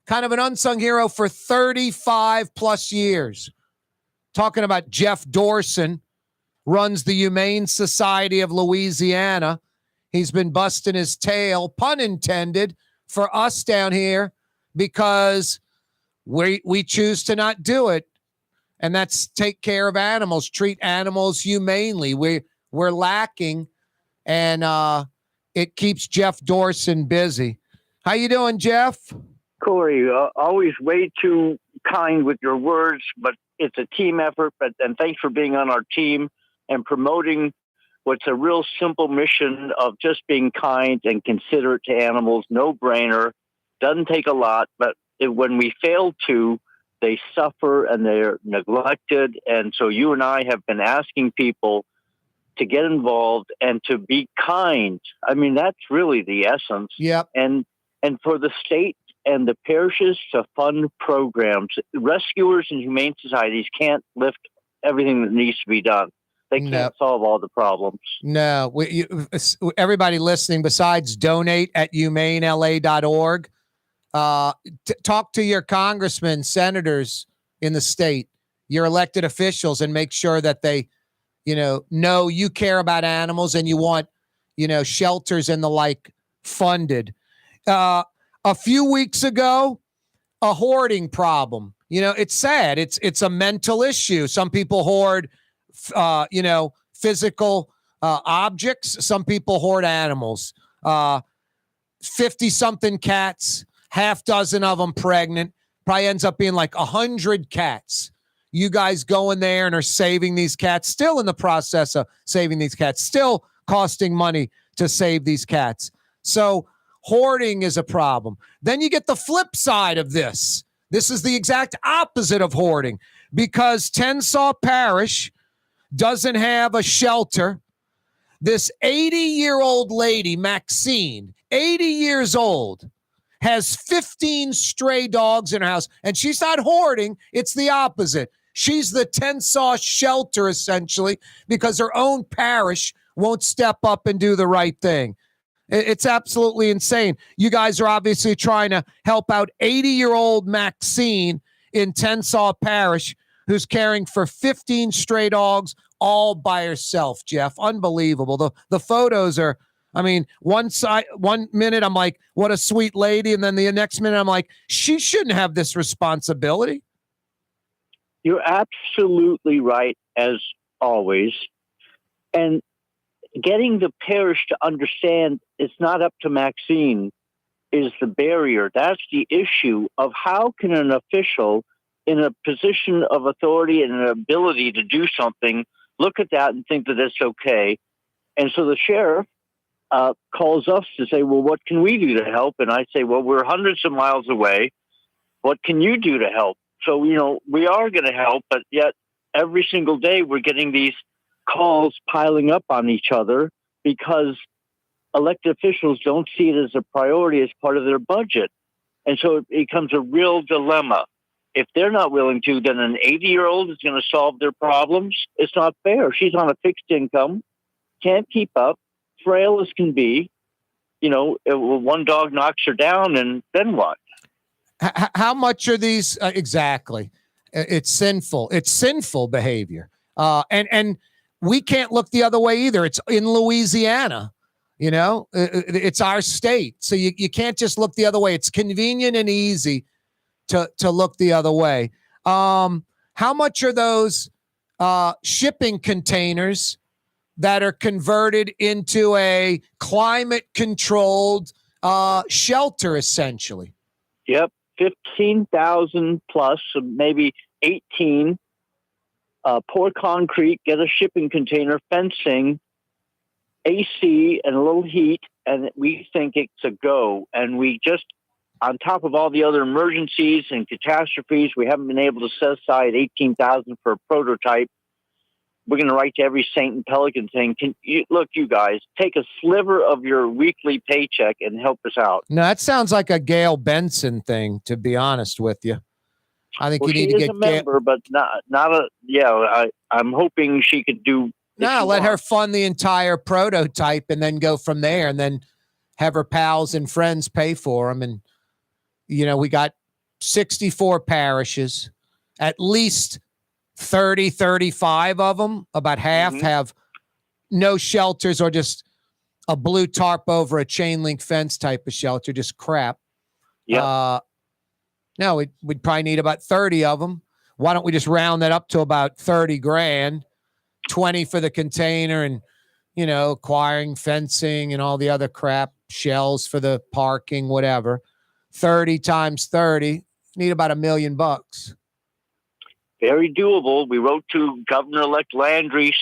S4: Kind of an unsung hero for 35 plus years. Talking about Jeff Dorson, runs the Humane Society of Louisiana. He's been busting his tail, pun intended, for us down here because we choose to not do it. And that's take care of animals, treat animals humanely. We're lacking, and it keeps Jeff Dorson busy. How you doing, Jeff?
S5: Corey, always way too kind with your words, but it's a team effort. And thanks for being on our team and promoting what's a real simple mission of just being kind and considerate to animals. No brainer. Doesn't take a lot, but when we fail to, they suffer and they're neglected. And so you and I have been asking people to get involved and to be kind. I mean, that's really the essence.
S4: Yep.
S5: And for the state and the parishes to fund programs. Rescuers and humane societies can't lift everything that needs to be done. They can't solve all the problems.
S4: No. Everybody listening, besides donate at humanela.org, talk to your congressmen, senators in the state, your elected officials, and make sure that they, know you care about animals and you want, shelters and the like funded. A few weeks ago, a hoarding problem. It's sad. It's a mental issue. Some people hoard, physical objects. Some people hoard animals. 50-something cats, half dozen of them pregnant. Probably ends up being like 100 cats. You guys go in there and are saving these cats. Still in the process of saving these cats. Still costing money to save these cats. So hoarding is a problem. Then you get the flip side of this. This is the exact opposite of hoarding because Tensaw Parish doesn't have a shelter. This 80-year-old lady, Maxine, 80 years old, has 15 stray dogs in her house. And she's not hoarding. It's the opposite. She's the Tensaw shelter, essentially, because her own parish won't step up and do the right thing. It's absolutely insane. You guys are obviously trying to help out 80-year-old Maxine in Tensaw Parish, who's caring for 15 stray dogs all by herself, Jeff. Unbelievable. The photos are, one minute I'm like, what a sweet lady. And then the next minute I'm like, she shouldn't have this responsibility.
S5: You're absolutely right, as always. And getting the parish to understand it's not up to Maxine is the barrier. That's the issue of how can an official in a position of authority and an ability to do something look at that and think that it's okay. And so the sheriff calls us to say, well, what can we do to help? And I say, well, we're hundreds of miles away. What can you do to help? So, we are going to help, but yet every single day we're getting these calls piling up on each other because elected officials don't see it as a priority as part of their budget. And so it becomes a real dilemma. If they're not willing to, then an 80-year-old is going to solve their problems. It's not fair. She's on a fixed income, can't keep up, frail as can be. One dog knocks her down, and then what?
S4: How much are these exactly? It's sinful. It's sinful behavior. And we can't look the other way either. It's in Louisiana. It's our state. So you can't just look the other way. It's convenient and easy to look the other way. How much are those shipping containers that are converted into a climate-controlled shelter, essentially?
S5: Yep, 15,000 plus, maybe 18. Pour concrete, get a shipping container, fencing, AC, and a little heat, and we think it's a go. And we just, on top of all the other emergencies and catastrophes, we haven't been able to set aside 18,000 for a prototype. We're going to write to every Saint and Pelican saying, look, you guys, take a sliver of your weekly paycheck and help us out.
S4: No, that sounds like a Gail Benson thing, to be honest with you. I think you need to get
S5: a member, but not a. Yeah, I'm hoping she could do.
S4: No, let her fund the entire prototype and then go from there, and then have her pals and friends pay for them. And we got 64 parishes, at least 30, 35 of them. About half have no shelters or just a blue tarp over a chain link fence type of shelter, just crap.
S5: Yeah.
S4: No, we'd probably need about 30 of them. Why don't we just round that up to about 30 grand, 20 for the container and, acquiring fencing and all the other crap, shells for the parking, whatever. 30 times 30, need about $1 million.
S5: Very doable. We wrote to Governor-elect Landry.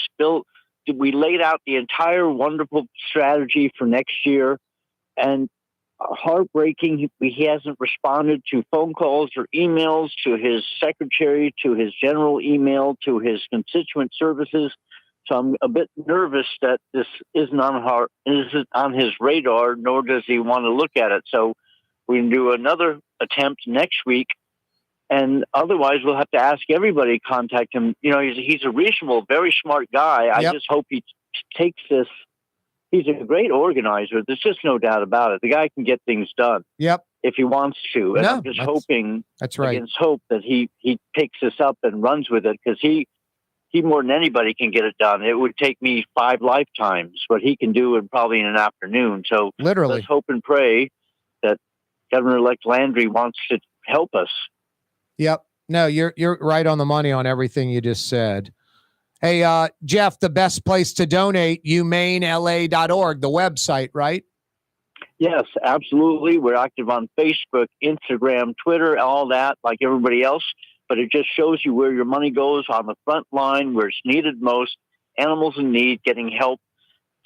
S5: We laid out the entire wonderful strategy for next year, and heartbreaking, he hasn't responded to phone calls or emails, to his secretary, to his general email, to his constituent services. So I'm a bit nervous that this isn't on his radar, nor does he want to look at it. So we can do another attempt next week. And otherwise, we'll have to ask everybody to contact him. He's a reasonable, very smart guy. I just hope he takes this. He's a great organizer. There's just no doubt about it. The guy can get things done.
S4: Yep.
S5: If he wants to. And I'm just hoping,
S4: that's right,
S5: against hope, that he picks this up and runs with it, because he more than anybody can get it done. It would take me 5 lifetimes, but he can do it probably in an afternoon. So
S4: literally,
S5: let's hope and pray that Governor-elect Landry wants to help us.
S4: Yep. No, you're right on the money on everything you just said. Hey, Jeff, the best place to donate, humanela.org, the website, right?
S5: Yes, absolutely. We're active on Facebook, Instagram, Twitter, all that, like everybody else. But it just shows you where your money goes on the front line, where it's needed most. Animals in need, getting help.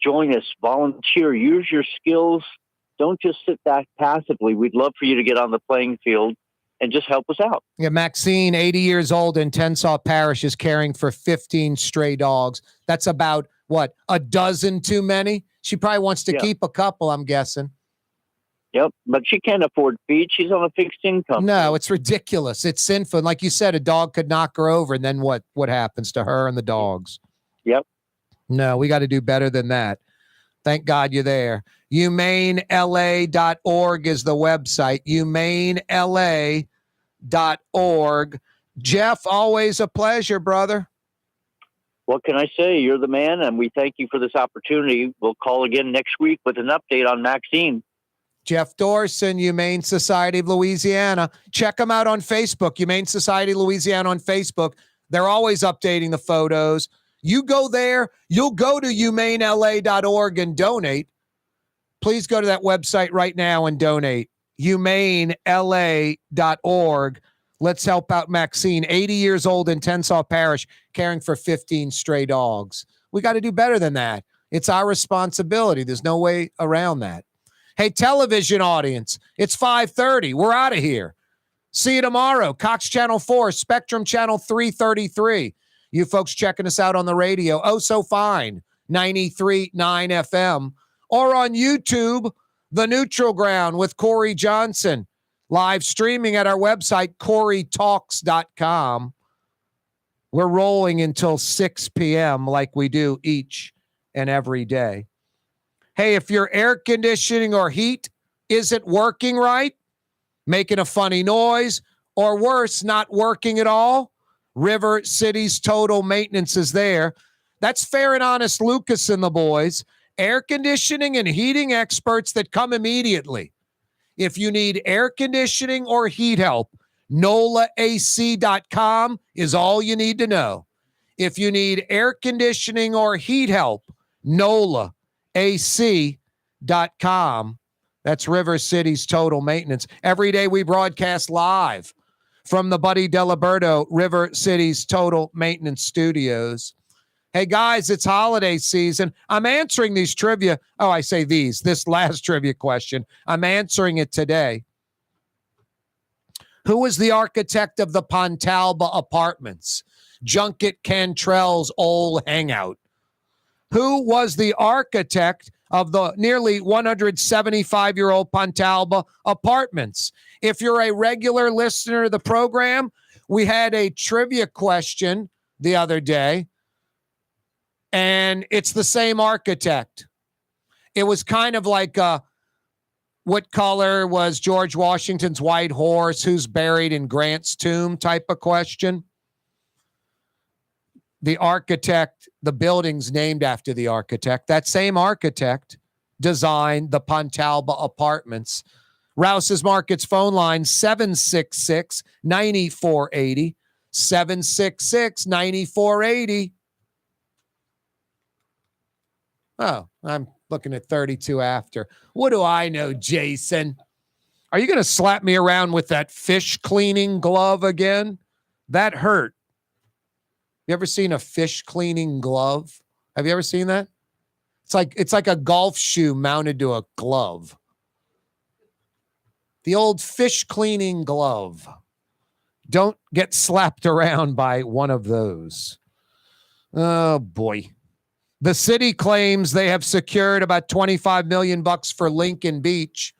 S5: Join us, volunteer, use your skills. Don't just sit back passively. We'd love for you to get on the playing field and just help us out.
S4: Yeah, Maxine, 80 years old in Tensas Parish, is caring for 15 stray dogs. That's about, a dozen too many? She probably wants to keep a couple, I'm guessing.
S5: Yep, but she can't afford feed. She's on a fixed income.
S4: No, it's ridiculous. It's sinful. Like you said, a dog could knock her over, and then what happens to her and the dogs?
S5: Yep.
S4: No, we got to do better than that. Thank God you're there. humanela.org is the website. humanela.org. Jeff, always a pleasure, brother.
S5: What can I say? You're the man, and we thank you for this opportunity. We'll call again next week with an update on Maxine.
S4: Jeff Dorson, Humane Society of Louisiana. Check them out on Facebook, Humane Society Louisiana on Facebook. They're always updating the photos. You go there, you'll go to humanela.org and donate. Please go to that website right now and donate. humanela.org. Let's help out Maxine, 80 years old in Tensaw Parish, caring for 15 stray dogs. We got to do better than that. It's our responsibility. There's no way around that. Hey, television audience, it's 5:30. We're out of here. See you tomorrow. Cox Channel 4, Spectrum Channel 333. You folks checking us out on the radio, oh so fine, 93.9 FM. Or on YouTube, The Neutral Ground with Corey Johnson. Live streaming at our website, KareTalks.com. We're rolling until 6 p.m. like we do each and every day. Hey, if your air conditioning or heat isn't working right, making a funny noise, or worse, not working at all, River City's Total Maintenance is there. That's Fair and Honest Lucas and the boys. Air conditioning and heating experts that come immediately. If you need air conditioning or heat help, NOLAAC.com is all you need to know. If you need air conditioning or heat help, NOLAAC.com. That's River City's Total Maintenance. Every day we broadcast live from the Buddy Diliberto River City's Total Maintenance Studios. Hey, guys, it's holiday season. I'm answering these trivia. Oh, I say these. This last trivia question. I'm answering it today. Who was the architect of the Pontalba Apartments? Junket Cantrell's old hangout. Who was the architect of the nearly 175-year-old Pontalba Apartments? If you're a regular listener to the program, we had a trivia question the other day, and it's the same architect. It was kind of like what color was George Washington's white horse? Who's buried in Grant's tomb type of question. The architect, the building's named after the architect. That same architect designed the Pontalba Apartments. Rouse's Markets phone line, 766-9480. 766-9480. Oh, I'm looking at 32 after. What do I know, Jason? Are you going to slap me around with that fish cleaning glove again? That hurt. You ever seen a fish cleaning glove? Have you ever seen that? It's like a golf shoe mounted to a glove. The old fish cleaning glove. Don't get slapped around by one of those. Oh boy. The city claims they have secured about $25 million for Lincoln Beach,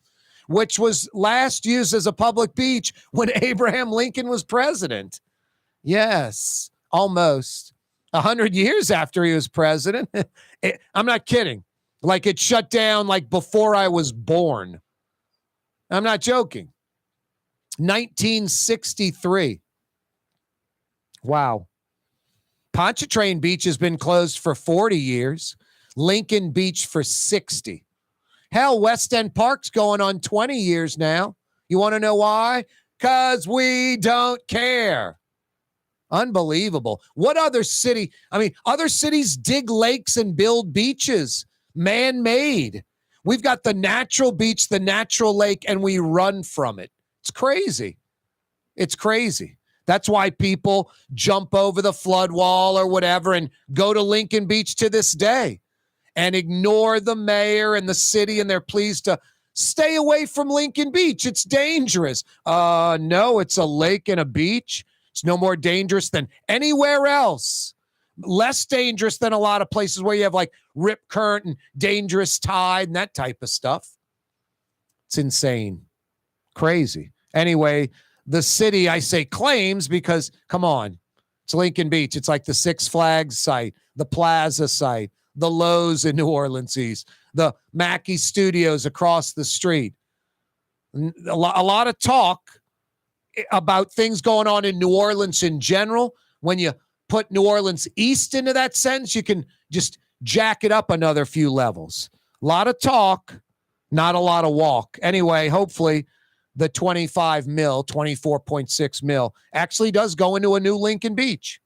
S4: which was last used as a public beach when Abraham Lincoln was president. Yes, almost 100 years after he was president. I'm not kidding. Like it shut down like before I was born. I'm not joking. 1963. Wow. Pontchartrain Beach has been closed for 40 years. Lincoln Beach for 60. Hell, West End Park's going on 20 years now. You want to know why? Because we don't care. Unbelievable. What other city? I mean, other cities dig lakes and build beaches, man-made. We've got the natural beach, the natural lake, and we run from it. It's crazy. It's crazy. That's why people jump over the flood wall or whatever and go to Lincoln Beach to this day and ignore the mayor and the city, and they're pleased to stay away from Lincoln Beach. It's dangerous. No, it's a lake and a beach. It's no more dangerous than anywhere else. Less dangerous than a lot of places where you have like rip current and dangerous tide and that type of stuff. It's insane. Crazy. Anyway, the city, I say claims because, come on, it's Lincoln Beach. It's like the Six Flags site, the Plaza site, the Lowe's in New Orleans East, the Mackey Studios across the street. A lot of talk about things going on in New Orleans in general. When you put New Orleans East into that sentence, you can just jack it up another few levels. A lot of talk, not a lot of walk. Anyway, hopefully the 24.6 mil actually does go into a new Lincoln Beach.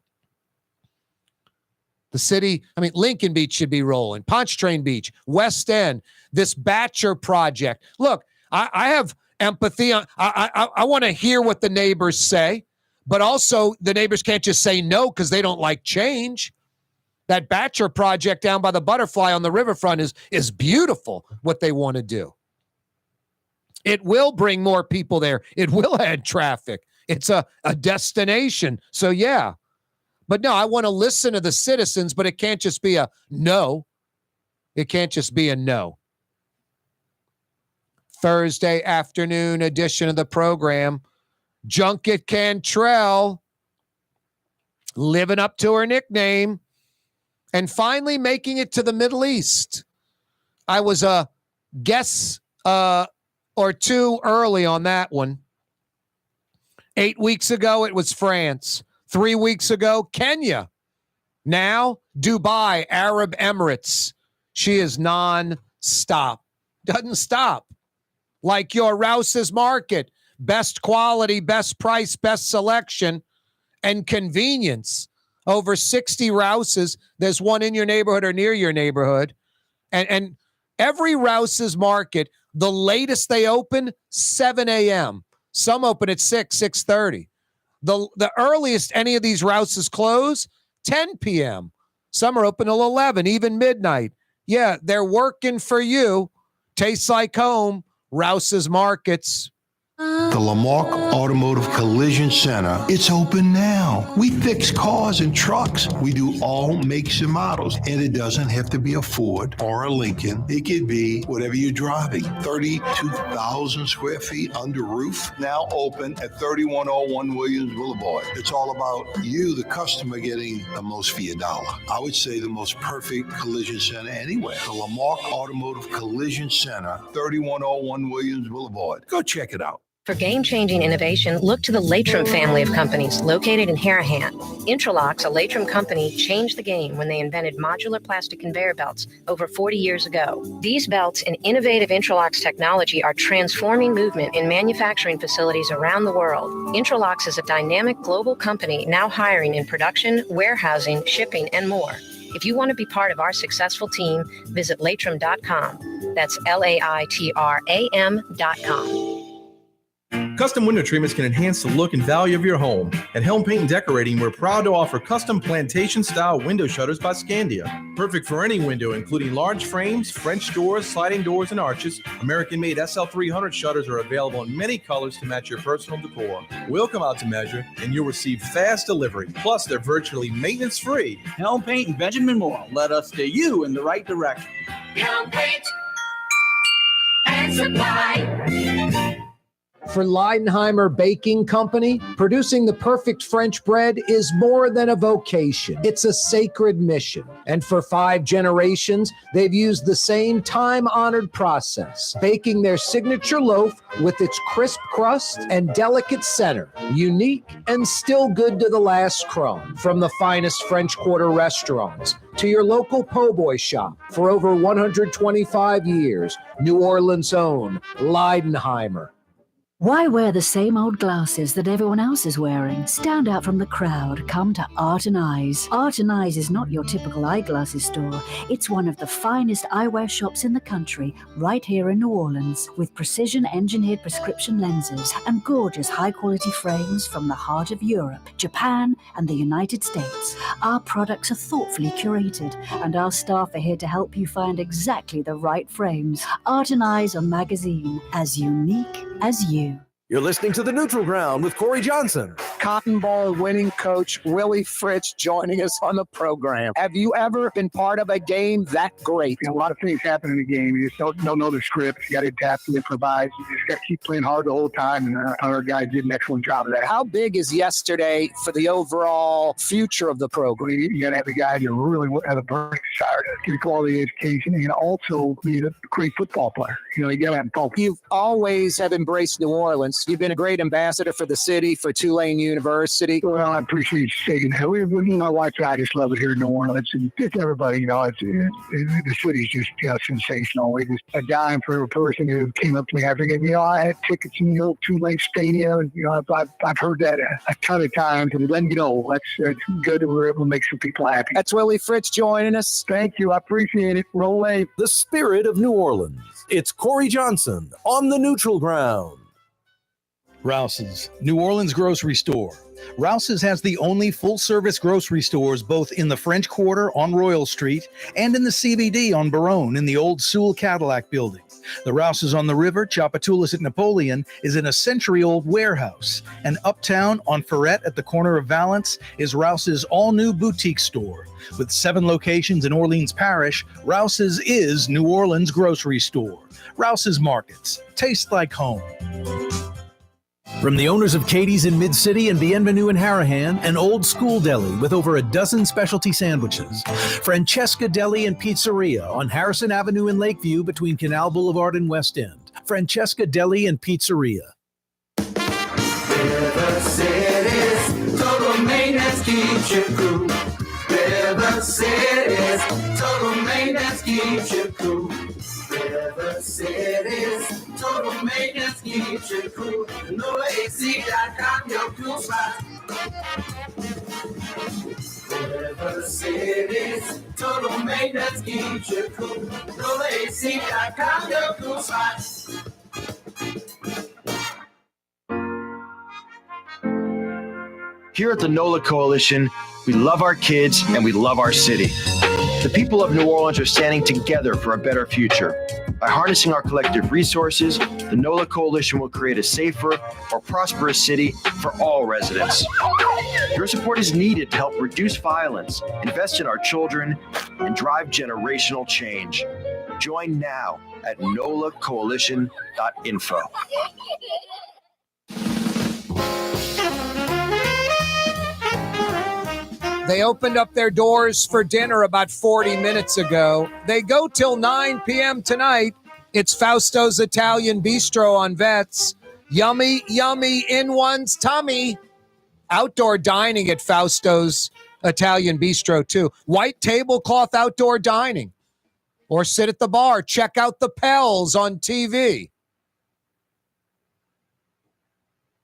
S4: The city, I mean, Lincoln Beach should be rolling. Pontchartrain Beach, West End, this Batcher project. Look, I have empathy. I want to hear what the neighbors say, but also the neighbors can't just say no because they don't like change. That Batcher project down by the Butterfly on the riverfront is beautiful, what they want to do. It will bring more people there. It will add traffic. It's a destination. So, yeah. But no, I want to listen to the citizens, but it can't just be a no. It can't just be a no. Thursday afternoon edition of the program. Junket Cantrell living up to her nickname and finally making it to the Middle East. I was a guess or two early on that one. 8 weeks ago, it was France. 3 weeks ago, Kenya. Now, Dubai, Arab Emirates. She is non-stop. Doesn't stop. Like your Rouse's Market. Best quality, best price, best selection, and convenience. Over 60 Rouse's. There's one in your neighborhood or near your neighborhood. And every Rouse's Market, the latest they open, 7 a.m. Some open at 6:30. The earliest any of these Rouse's close, 10 p.m. Some are open till 11, even midnight. Yeah, they're working for you. Tastes like home. Rouse's Markets.
S16: The Lamarck Automotive Collision Center, it's open now. We fix cars and trucks. We do all makes and models. And it doesn't have to be a Ford or a Lincoln. It could be whatever you're driving. 32,000 square feet under roof, now open at 3101 Williams Boulevard. It's all about you, the customer, getting the most for your dollar. I would say the most perfect collision center anywhere. The Lamarck Automotive Collision Center, 3101 Williams Boulevard. Go check it out.
S14: For game-changing innovation, look to the Latrim family of companies located in Harahan. Intralocks, a Latrim company, changed the game when they invented modular plastic conveyor belts over 40 years ago. These belts and innovative Intralocks technology are transforming movement in manufacturing facilities around the world. Intralocks is a dynamic global company now hiring in production, warehousing, shipping, and more. If you want to be part of our successful team, visit Latrim.com. That's LAITRAM.com.
S15: Custom window treatments can enhance the look and value of your home. At Helm Paint and Decorating, we're proud to offer custom plantation-style window shutters by Scandia. Perfect for any window, including large frames, French doors, sliding doors, and arches. American-made SL300 shutters are available in many colors to match your personal decor. We'll come out to measure, and you'll receive fast delivery. Plus, they're virtually maintenance-free.
S21: Helm Paint and Benjamin Moore led us steer you in the right direction.
S18: Helm Paint and Supply.
S4: For Leidenheimer Baking Company, producing the perfect French bread is more than a vocation. It's a sacred mission. And for 5 generations, they've used the same time-honored process, baking their signature loaf with its crisp crust and delicate center, unique and still good to the last crumb. From the finest French Quarter restaurants to your local po' boy shop, for over 125 years, New Orleans' own Leidenheimer.
S8: Why wear the same old glasses that everyone else is wearing? Stand out from the crowd. Come to Art and Eyes. Art and Eyes is not your typical eyeglasses store. It's one of the finest eyewear shops in the country, right here in New Orleans, with precision-engineered prescription lenses and gorgeous high-quality frames from the heart of Europe, Japan, and the United States. Our products are thoughtfully curated, and our staff are here to help you find exactly the right frames. Art and Eyes on magazine, as unique as you.
S10: You're listening to The Neutral Ground with Corey Johnson.
S22: Cotton Bowl winning coach Willie Fritz joining us on the program. Have you ever been part of a game that great?
S23: A lot of things happen in the game. You just don't know the scripts. You got to adapt to improvise. You just got to keep playing hard the whole time, and our guys did an excellent job of that.
S22: How big is yesterday for the overall future of the program?
S23: You got to have the guys that really have a burning desire to get a quality education and also be a great football player. You got to have focus.
S22: You've always have embraced New Orleans. You've been a great ambassador for the city, for Tulane University.
S23: Well, I appreciate you saying that. My wife and I just love it here in New Orleans, and just everybody, the city's just sensational. We just a dime for a person who came up to me after game. I had tickets in the old Tulane Stadium, and I've heard that a ton of times, and then that's good that we're able to make some people happy.
S22: That's Willie Fritz joining us.
S23: Thank you, I appreciate it. Roll wave.
S10: The spirit of New Orleans. It's Corey Johnson on the neutral ground.
S7: Rouse's, New Orleans grocery store. Rouse's has the only full-service grocery stores both in the French Quarter on Royal Street and in the CBD on Baronne in the old Sewell Cadillac building. The Rouse's on the river, Tchoupitoulas at Napoleon, is in a century-old warehouse. And uptown on Ferret at the corner of Valence is Rouse's all-new boutique store. With 7 locations in Orleans Parish, Rouse's is New Orleans grocery store. Rouse's Markets. Taste like home. From the owners of Katie's in Mid-City and Bienvenue in Harahan, an old school deli with over a dozen specialty sandwiches. Francesca Deli and Pizzeria on Harrison Avenue in Lakeview between Canal Boulevard and West End. Francesca Deli and Pizzeria.
S1: River City's total maintenance keeps you cool. River City's total maintenance keeps you cool. River City's total maintenance keeps you cool. NoAC.com, your cool spot. River City's total maintenance keeps you cool. NoAC.com, your cool spot.
S11: Here at the NOLA Coalition, we love our kids and we love our city. The people of New Orleans are standing together for a better future. By harnessing our collective resources, the NOLA Coalition will create a safer, more prosperous city for all residents. Your support is needed to help reduce violence, invest in our children, and drive generational change. Join now at nolacoalition.info.
S4: They opened up their doors for dinner about 40 minutes ago. They go till 9 p.m. tonight. It's Fausto's Italian Bistro on Vets. Yummy, yummy in one's tummy. Outdoor dining at Fausto's Italian Bistro, too. White tablecloth outdoor dining. Or sit at the bar. Check out the Pels on TV.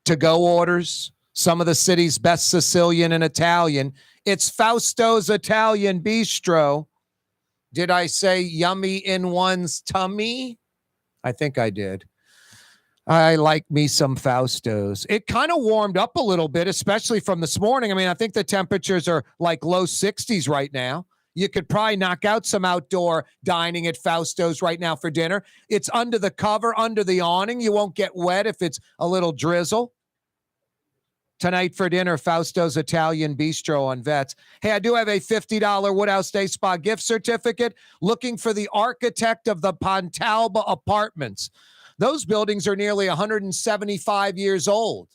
S4: To-go orders. Some of the city's best Sicilian and Italian. It's Fausto's Italian Bistro. Did I say yummy in one's tummy? I think I did. I like me some Fausto's. It kind of warmed up a little bit, especially from this morning. I mean, I think the temperatures are like low 60s right now. You could probably knock out some outdoor dining at Fausto's right now for dinner. It's under the cover, under the awning. You won't get wet if it's a little drizzle. Tonight for dinner, Fausto's Italian Bistro on Vets. Hey, I do have a $50 Woodhouse Day Spa gift certificate. Looking for the architect of the Pontalba Apartments. Those buildings are nearly 175 years old.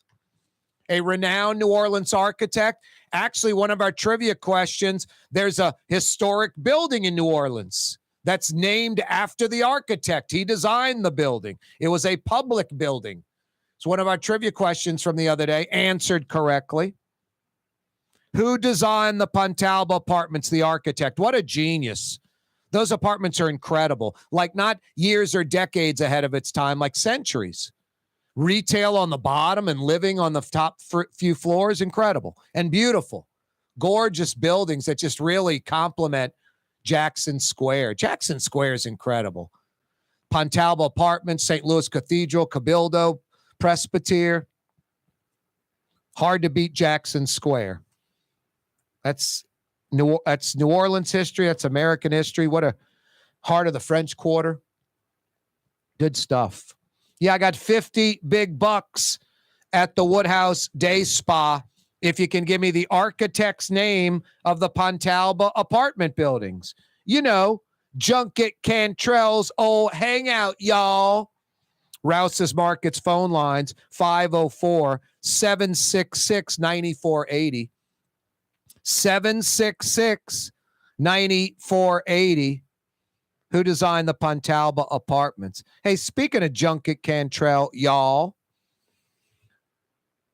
S4: A renowned New Orleans architect. Actually, one of our trivia questions, there's a historic building in New Orleans that's named after the architect. He designed the building. It was a public building. It's one of our trivia questions from the other day, answered correctly. Who designed the Pontalba Apartments, the architect? What a genius. Those apartments are incredible. Like not years or decades ahead of its time, like centuries. Retail on the bottom and living on the top few floors, incredible and beautiful. Gorgeous buildings that just really complement Jackson Square. Jackson Square is incredible. Pontalba Apartments, St. Louis Cathedral, Cabildo, Presbyterian. Hard to beat Jackson Square. That's New Orleans history. That's American history. What a heart of the French Quarter. Good stuff. Yeah, I got 50 big bucks at the Woodhouse Day Spa if you can give me the architect's name of the Pontalba apartment buildings. You know, Junket Cantrell's old hangout, y'all. Rouse's Markets phone lines, 504-766-9480. 766-9480. Who designed the Pontalba Apartments? Hey, speaking of Junket Cantrell, y'all,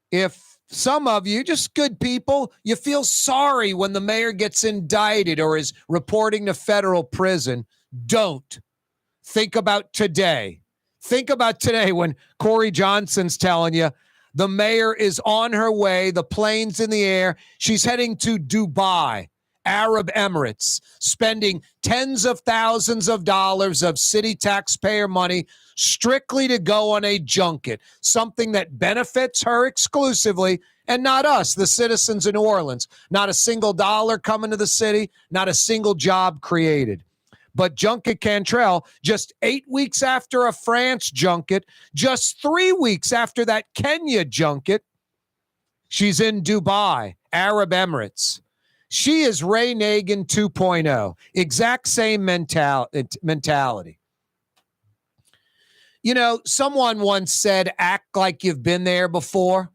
S4: if some of you, just good people, you feel sorry when the mayor gets indicted or is reporting to federal prison. Don't. Think about today. Think about today when Corey Johnson's telling you the mayor is on her way, the plane's in the air, she's heading to Dubai, Arab Emirates, spending tens of thousands of dollars of city taxpayer money strictly to go on a junket, something that benefits her exclusively and not us, the citizens of New Orleans. Not a single dollar coming to the city, not a single job created. But Junket Cantrell, just 8 weeks after a France junket, just 3 weeks after that Kenya junket, she's in Dubai, Arab Emirates. She is Ray Nagin 2.0. Exact same mentality. You know, someone once said, act like you've been there before.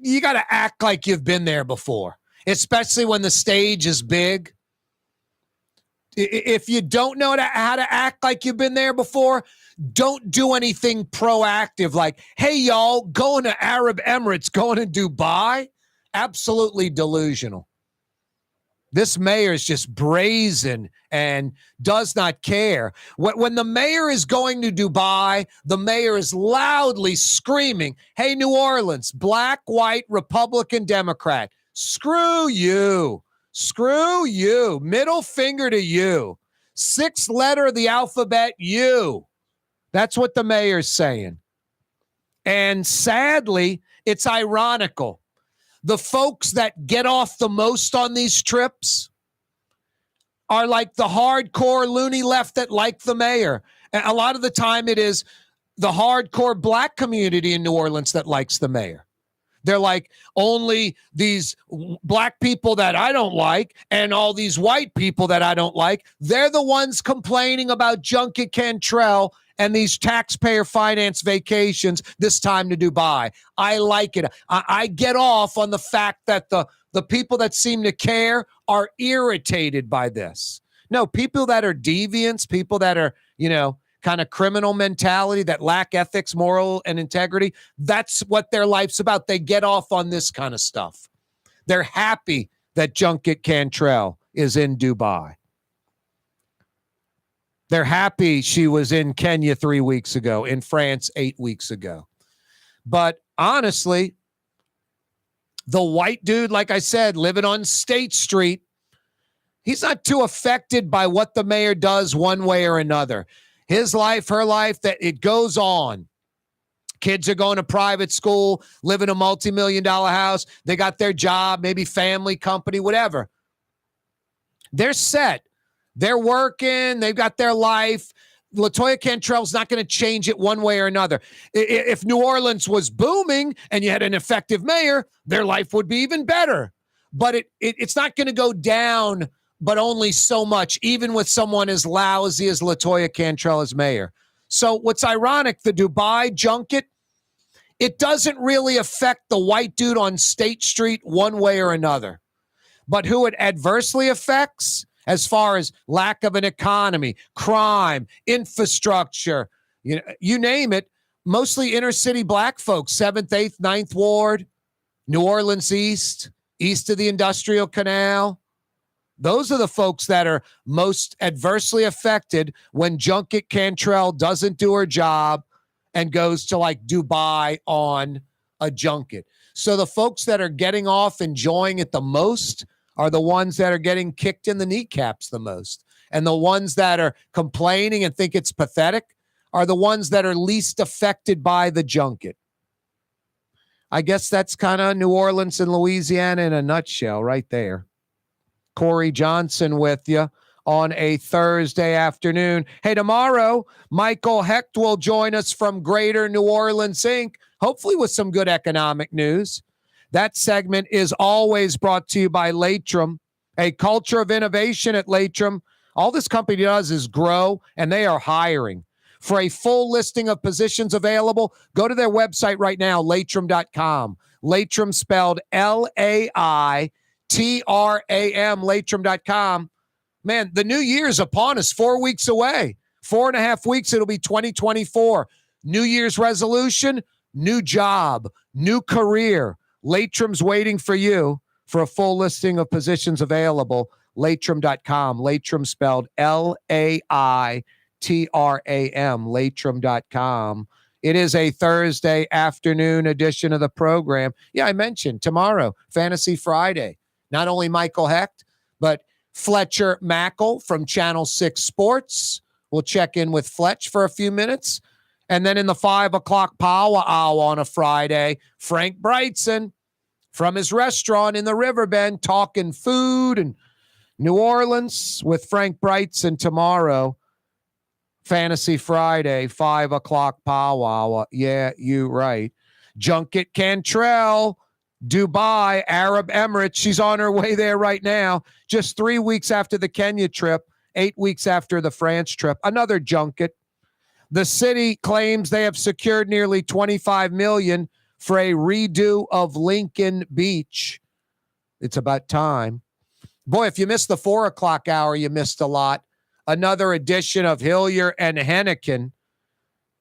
S4: You got to act like you've been there before, especially when the stage is big. If you don't know how to act like you've been there before, don't do anything proactive like, hey, y'all, going to Arab Emirates, going to Dubai. Absolutely delusional. This mayor is just brazen and does not care. When the mayor is going to Dubai, the mayor is loudly screaming, hey, New Orleans, black, white, Republican, Democrat, screw you. Screw you. Middle finger to you. 6th letter of the alphabet, you. That's what the mayor's saying. And sadly, it's ironical. The folks that get off the most on these trips are like the hardcore loony left that like the mayor. And a lot of the time it is the hardcore black community in New Orleans that likes the mayor. They're like, only these black people that I don't like and all these white people that I don't like, they're the ones complaining about Junket Cantrell and these taxpayer finance vacations this time to Dubai. I like it. I get off on the fact that the people that seem to care are irritated by this. No, people that are deviants, people that are, kind of criminal mentality, that lack ethics, moral, and integrity, that's what their life's about. They get off on this kind of stuff. They're happy that Junket Cantrell is in Dubai. They're happy she was in Kenya 3 weeks ago, in France 8 weeks ago. But honestly, the white dude, like I said, living on State Street, he's not too affected by what the mayor does one way or another. His life, her life, that it goes on. Kids are going to private school, live in a multi-million-dollar house. They got their job, maybe family, company, whatever. They're set. They're working. They've got their life. LaToya Cantrell's not going to change it one way or another. If New Orleans was booming and you had an effective mayor, their life would be even better. But it's not going to go down, but only so much, even with someone as lousy as LaToya Cantrell as mayor. So what's ironic, the Dubai junket, it doesn't really affect the white dude on State Street one way or another. But who it adversely affects, as far as lack of an economy, crime, infrastructure, you name it, mostly inner city black folks, 7th, 8th, 9th Ward, New Orleans East of the Industrial Canal. Those are the folks that are most adversely affected when Junket Cantrell doesn't do her job and goes to like Dubai on a junket. So the folks that are getting off enjoying it the most are the ones that are getting kicked in the kneecaps the most. And the ones that are complaining and think it's pathetic are the ones that are least affected by the junket. I guess that's kind of New Orleans and Louisiana in a nutshell right there. Corey Johnson with you on a Thursday afternoon. Hey, tomorrow, Michael Hecht will join us from Greater New Orleans, Inc., hopefully with some good economic news. That segment is always brought to you by Latrim, a culture of innovation at Latrim. All this company does is grow, and they are hiring. For a full listing of positions available, go to their website right now, latrim.com. Latrim spelled L-A-I-T-R-A-M, latrim.com. Man, the new year's upon us, 4 weeks away. 4.5 weeks, it'll be 2024. New Year's resolution, new job, new career. Laitram's waiting for you. For a full listing of positions available, Laitram.com. Laitram spelled Laitram, Laitram.com. It is a Thursday afternoon edition of the program. Yeah, I mentioned tomorrow, Fantasy Friday. Not only Michael Hecht, but Fletcher Mackel from Channel 6 Sports. We'll check in with Fletch for a few minutes. And then in the 5 o'clock power hour on a Friday, Frank Brightson from his restaurant in the Riverbend, talking food and New Orleans with Frank Brightson tomorrow. Fantasy Friday, 5 o'clock power hour. Yeah, you right. Junket Cantrell, Dubai, Arab Emirates. She's on her way there right now. Just 3 weeks after the Kenya trip, 8 weeks after the France trip. Another junket. The city claims they have secured nearly $25 million for a redo of Lincoln Beach. It's about time. Boy, if you missed the 4 o'clock hour, you missed a lot. Another edition of Hillyer and Henican.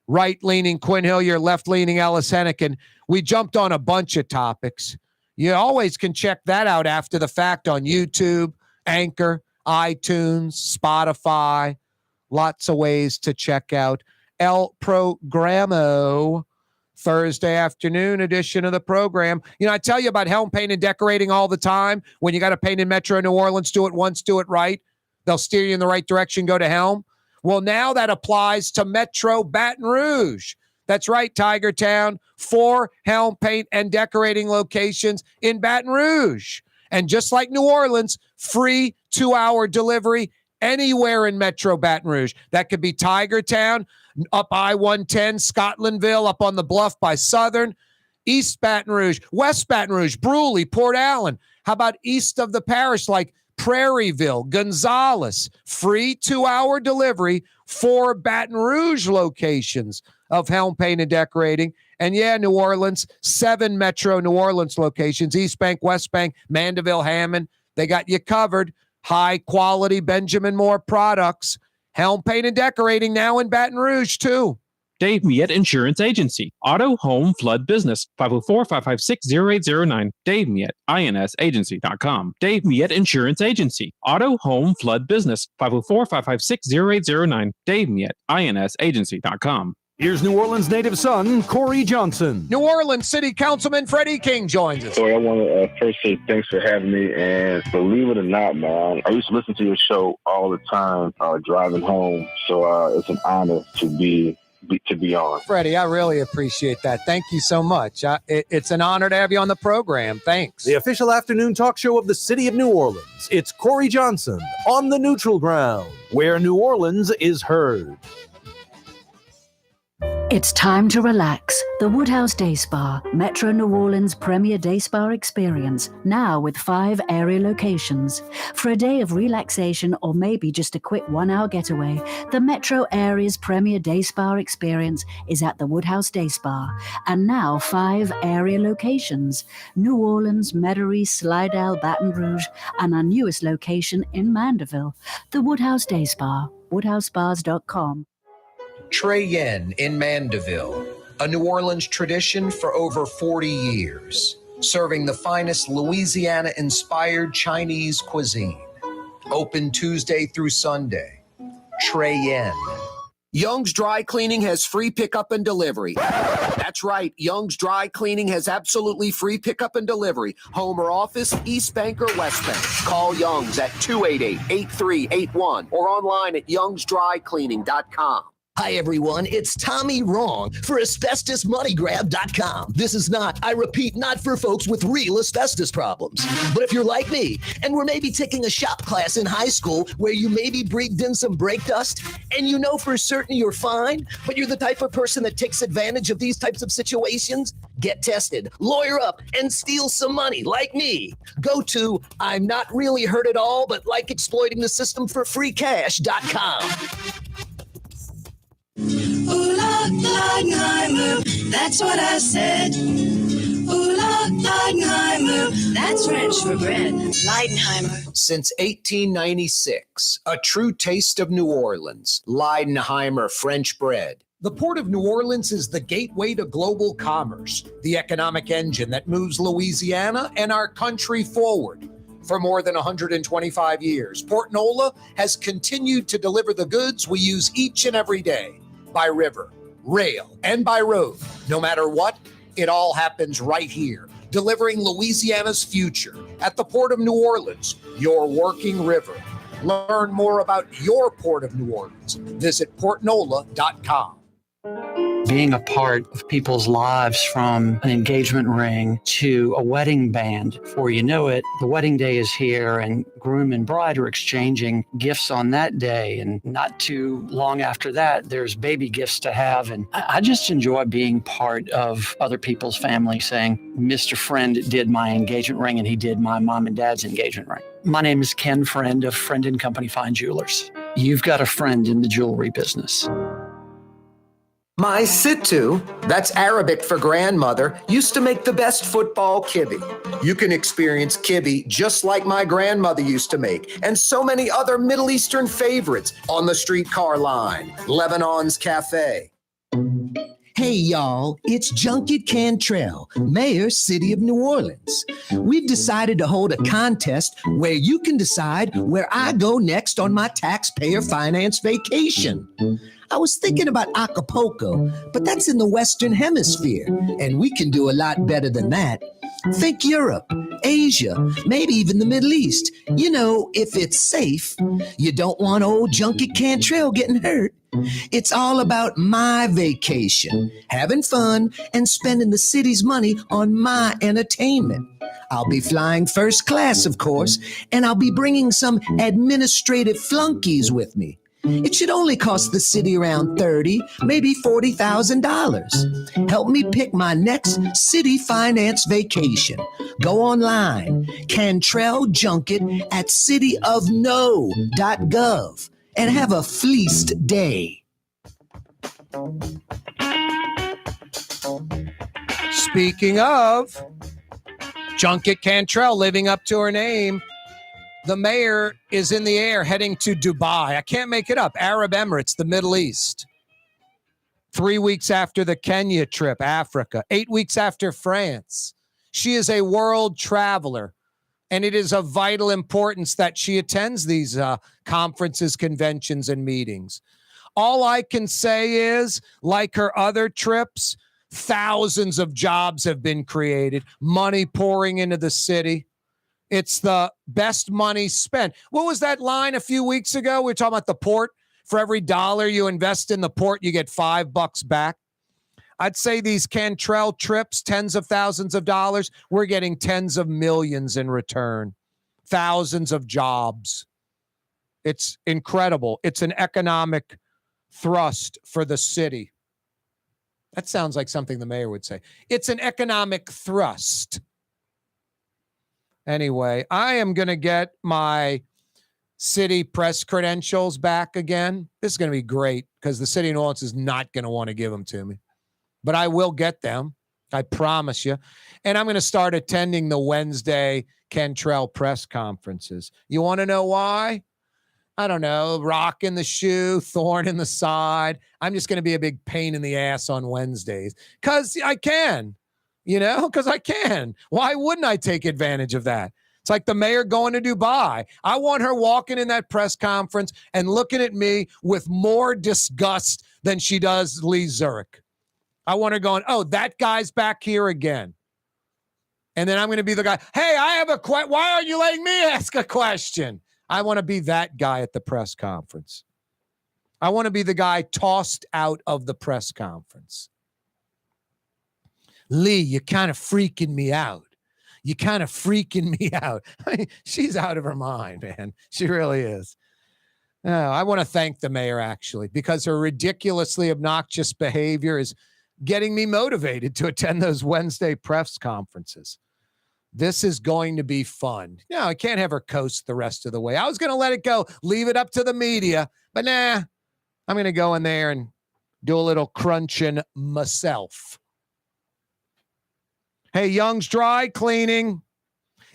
S4: Right-leaning Quin Hillyer, left-leaning Ellis Henican. We jumped on a bunch of topics. You always can check that out after the fact on YouTube, Anchor, iTunes, Spotify. Lots of ways to check out El Programo. Thursday afternoon edition of the program. You know, I tell you about Helm Paint and Decorating all the time. When you got to paint in Metro New Orleans, do it once, do it right. They'll steer you in the right direction, go to Helm. Well, now that applies to Metro Baton Rouge. That's right, Tiger Town. 4 Helm Paint and Decorating locations in Baton Rouge. And just like New Orleans, free 2-hour delivery anywhere in Metro Baton Rouge. That could be Tiger Town, up I-110, Scotlandville, up on the bluff by Southern, East Baton Rouge, West Baton Rouge, Brewley, Port Allen. How about east of the parish like Prairieville, Gonzales? Free 2-hour delivery, 4 Baton Rouge locations of Helm Paint and Decorating. And yeah, New Orleans, 7 Metro New Orleans locations, East Bank, West Bank, Mandeville, Hammond. They got you covered. High quality Benjamin Moore products. Helm Paint and Decorating now in Baton Rouge, too.
S13: Dave Miette Insurance Agency. Auto, home, flood, business. 504-556-0809. Dave Miette, INSagency.com. Dave Miette Insurance Agency. Auto, home, flood, business. 504-556-0809. Dave Miette, INSagency.com.
S7: Here's New Orleans native son, Corey Johnson.
S4: New Orleans City Councilman Freddie King joins us.
S2: So I want to first say thanks for having me. And believe it or not, man, I used to listen to your show all the time driving home. So it's an honor to be on.
S4: Freddie, I really appreciate that. Thank you so much. It's an honor to have you on the program. Thanks.
S7: The official afternoon talk show of the city of New Orleans. It's Corey Johnson on the neutral ground, where New Orleans is heard.
S8: It's time to relax. The Woodhouse Day Spa, Metro New Orleans' premier day spa experience, now with 5 area locations. For a day of relaxation or maybe just a quick 1-hour getaway, the Metro area's premier day spa experience is at the Woodhouse Day Spa. And now 5 area locations: New Orleans, Metairie, Slidell, Baton Rouge, and our newest location in Mandeville. The Woodhouse Day Spa, woodhousespas.com.
S17: Trey Yen in Mandeville, a New Orleans tradition for over 40 years, serving the finest Louisiana-inspired Chinese cuisine. Open Tuesday through Sunday. Trey Yen. Young's Dry Cleaning has free pickup and delivery. That's right, Young's Dry Cleaning has absolutely free pickup and delivery. Home or office, East Bank or West Bank. Call Young's at 288-8381 or online at youngsdrycleaning.com.
S3: Hi, everyone. It's Tommy Wrong for AsbestosMoneyGrab.com. This is not, I repeat, not for folks with real asbestos problems. But if you're like me, and we're maybe taking a shop class in high school where you maybe breathed in some brake dust, and you know for certain you're fine, but you're the type of person that takes advantage of these types of situations, get tested, lawyer up, and steal some money like me. Go to I'm not really hurt at all, but like exploiting the system for free cash.com.
S12: Ooh, Leidenheimer, that's what I said. Ooh, Leidenheimer, that's French for bread. Leidenheimer.
S17: Since 1896, a true taste of New Orleans, Leidenheimer French bread.
S4: The Port of New Orleans is the gateway to global commerce, the economic engine that moves Louisiana and our country forward. For more than 125 years, Port Nola has continued to deliver the goods we use each and every day by river, rail, and by road. No matter what, it all happens right here, delivering Louisiana's future at the Port of New Orleans, your working river. Learn more about your Port of New Orleans. Visit portnola.com.
S6: Being a part of people's lives, from an engagement ring to a wedding band. Before you know it, the wedding day is here and groom and bride are exchanging gifts on that day. And not too long after that, there's baby gifts to have. And I just enjoy being part of other people's family, saying, Mr. Friend did my engagement ring and he did my mom and dad's engagement ring. My name is Ken Friend of Friend & Company Fine Jewelers. You've got a friend in the jewelry business.
S17: My Sittu, that's Arabic for grandmother, used to make the best football kibbe. You can experience kibbe just like my grandmother used to make, and so many other Middle Eastern favorites on the streetcar line, Lebanon's Cafe.
S3: Hey, y'all, it's Junket Cantrell, Mayor, City of New Orleans. We've decided to hold a contest where you can decide where I go next on my taxpayer finance vacation. I was thinking about Acapulco, but that's in the Western Hemisphere, and we can do a lot better than that. Think Europe, Asia, maybe even the Middle East. You know, if it's safe. You don't want old Junket Cantrell getting hurt. It's all about my vacation, having fun, and spending the city's money on my entertainment. I'll be flying first class, of course, and I'll be bringing some administrative flunkies with me. It should only cost the city around $30,000, maybe $40,000. Help me pick my next city finance vacation. Go online, Cantrell Junket at cityofno.gov, and have a fleeced day.
S4: Speaking of Junket Cantrell living up to her name, the mayor is in the air heading to Dubai. I can't make it up. Arab Emirates, the Middle East. 3 weeks after the Kenya trip, Africa. 8 weeks after France. She is a world traveler, and it is of vital importance that she attends these conferences, conventions, and meetings. All I can say is, like her other trips, thousands of jobs have been created, money pouring into the city. It's the best money spent. What was that line a few weeks ago? We were talking about the port. For every dollar you invest in the port, you get $5 back. I'd say these Cantrell trips, tens of thousands of dollars, we're getting tens of millions in return. Thousands of jobs. It's incredible. It's an economic thrust for the city. That sounds like something the mayor would say. It's an economic thrust. Anyway, I am going to get my city press credentials back again. This is going to be great because the city of New Orleans is not going to want to give them to me. But I will get them. I promise you. And I'm going to start attending the Wednesday Cantrell press conferences. You want to know why? I don't know. Rock in the shoe, thorn in the side. I'm just going to be a big pain in the ass on Wednesdays because I can. Because I can. Why wouldn't I take advantage of that? It's like the mayor going to Dubai. I want her walking in that press conference and looking at me with more disgust than she does Lee Zurich. I want her going, oh, that guy's back here again. And then I'm going to be the guy, hey, I have a question. Why aren't you letting me ask a question? I want to be that guy at the press conference. I want to be the guy tossed out of the press conference. Lee, you're kind of freaking me out. You're kind of freaking me out. I mean, she's out of her mind, man. She really is. I want to thank the mayor, actually, because her ridiculously obnoxious behavior is getting me motivated to attend those Wednesday press conferences. This is going to be fun. I can't have her coast the rest of the way. I was going to let it go, leave it up to the media, but nah, I'm going to go in there and do a little crunching myself. Hey, Young's Dry Cleaning.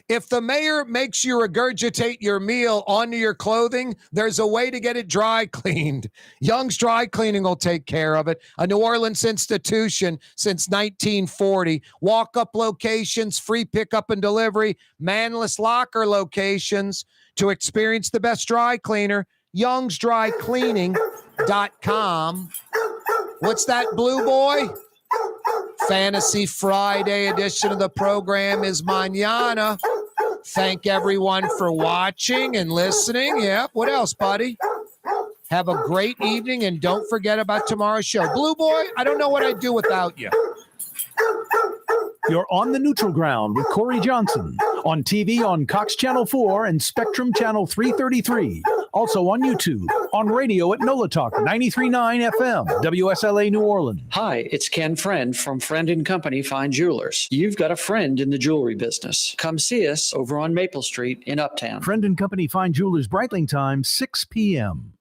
S4: If the mayor makes you regurgitate your meal onto your clothing, there's a way to get it dry cleaned. Young's Dry Cleaning will take care of it. A New Orleans institution since 1940. Walk-up locations, free pickup and delivery, manless locker locations. To experience the best dry cleaner, youngsdrycleaning.com. What's that, Blue Boy? Fantasy Friday edition of the program is mañana. Thank everyone for watching and listening. Yep. What else, buddy? Have a great evening, and don't forget about tomorrow's show. Blue Boy, I don't know what I'd do without you.
S10: You're on the neutral ground with Corey Johnson on TV on Cox Channel 4 and Spectrum Channel 333. Also on YouTube, on radio at NOLA Talk 93.9 FM, WSLA New Orleans.
S6: Hi, it's Ken Friend from Friend & Company Fine Jewelers. You've got a friend in the jewelry business. Come see us over on Maple Street in Uptown.
S10: Friend & Company Fine Jewelers, Breitling time, 6 p.m.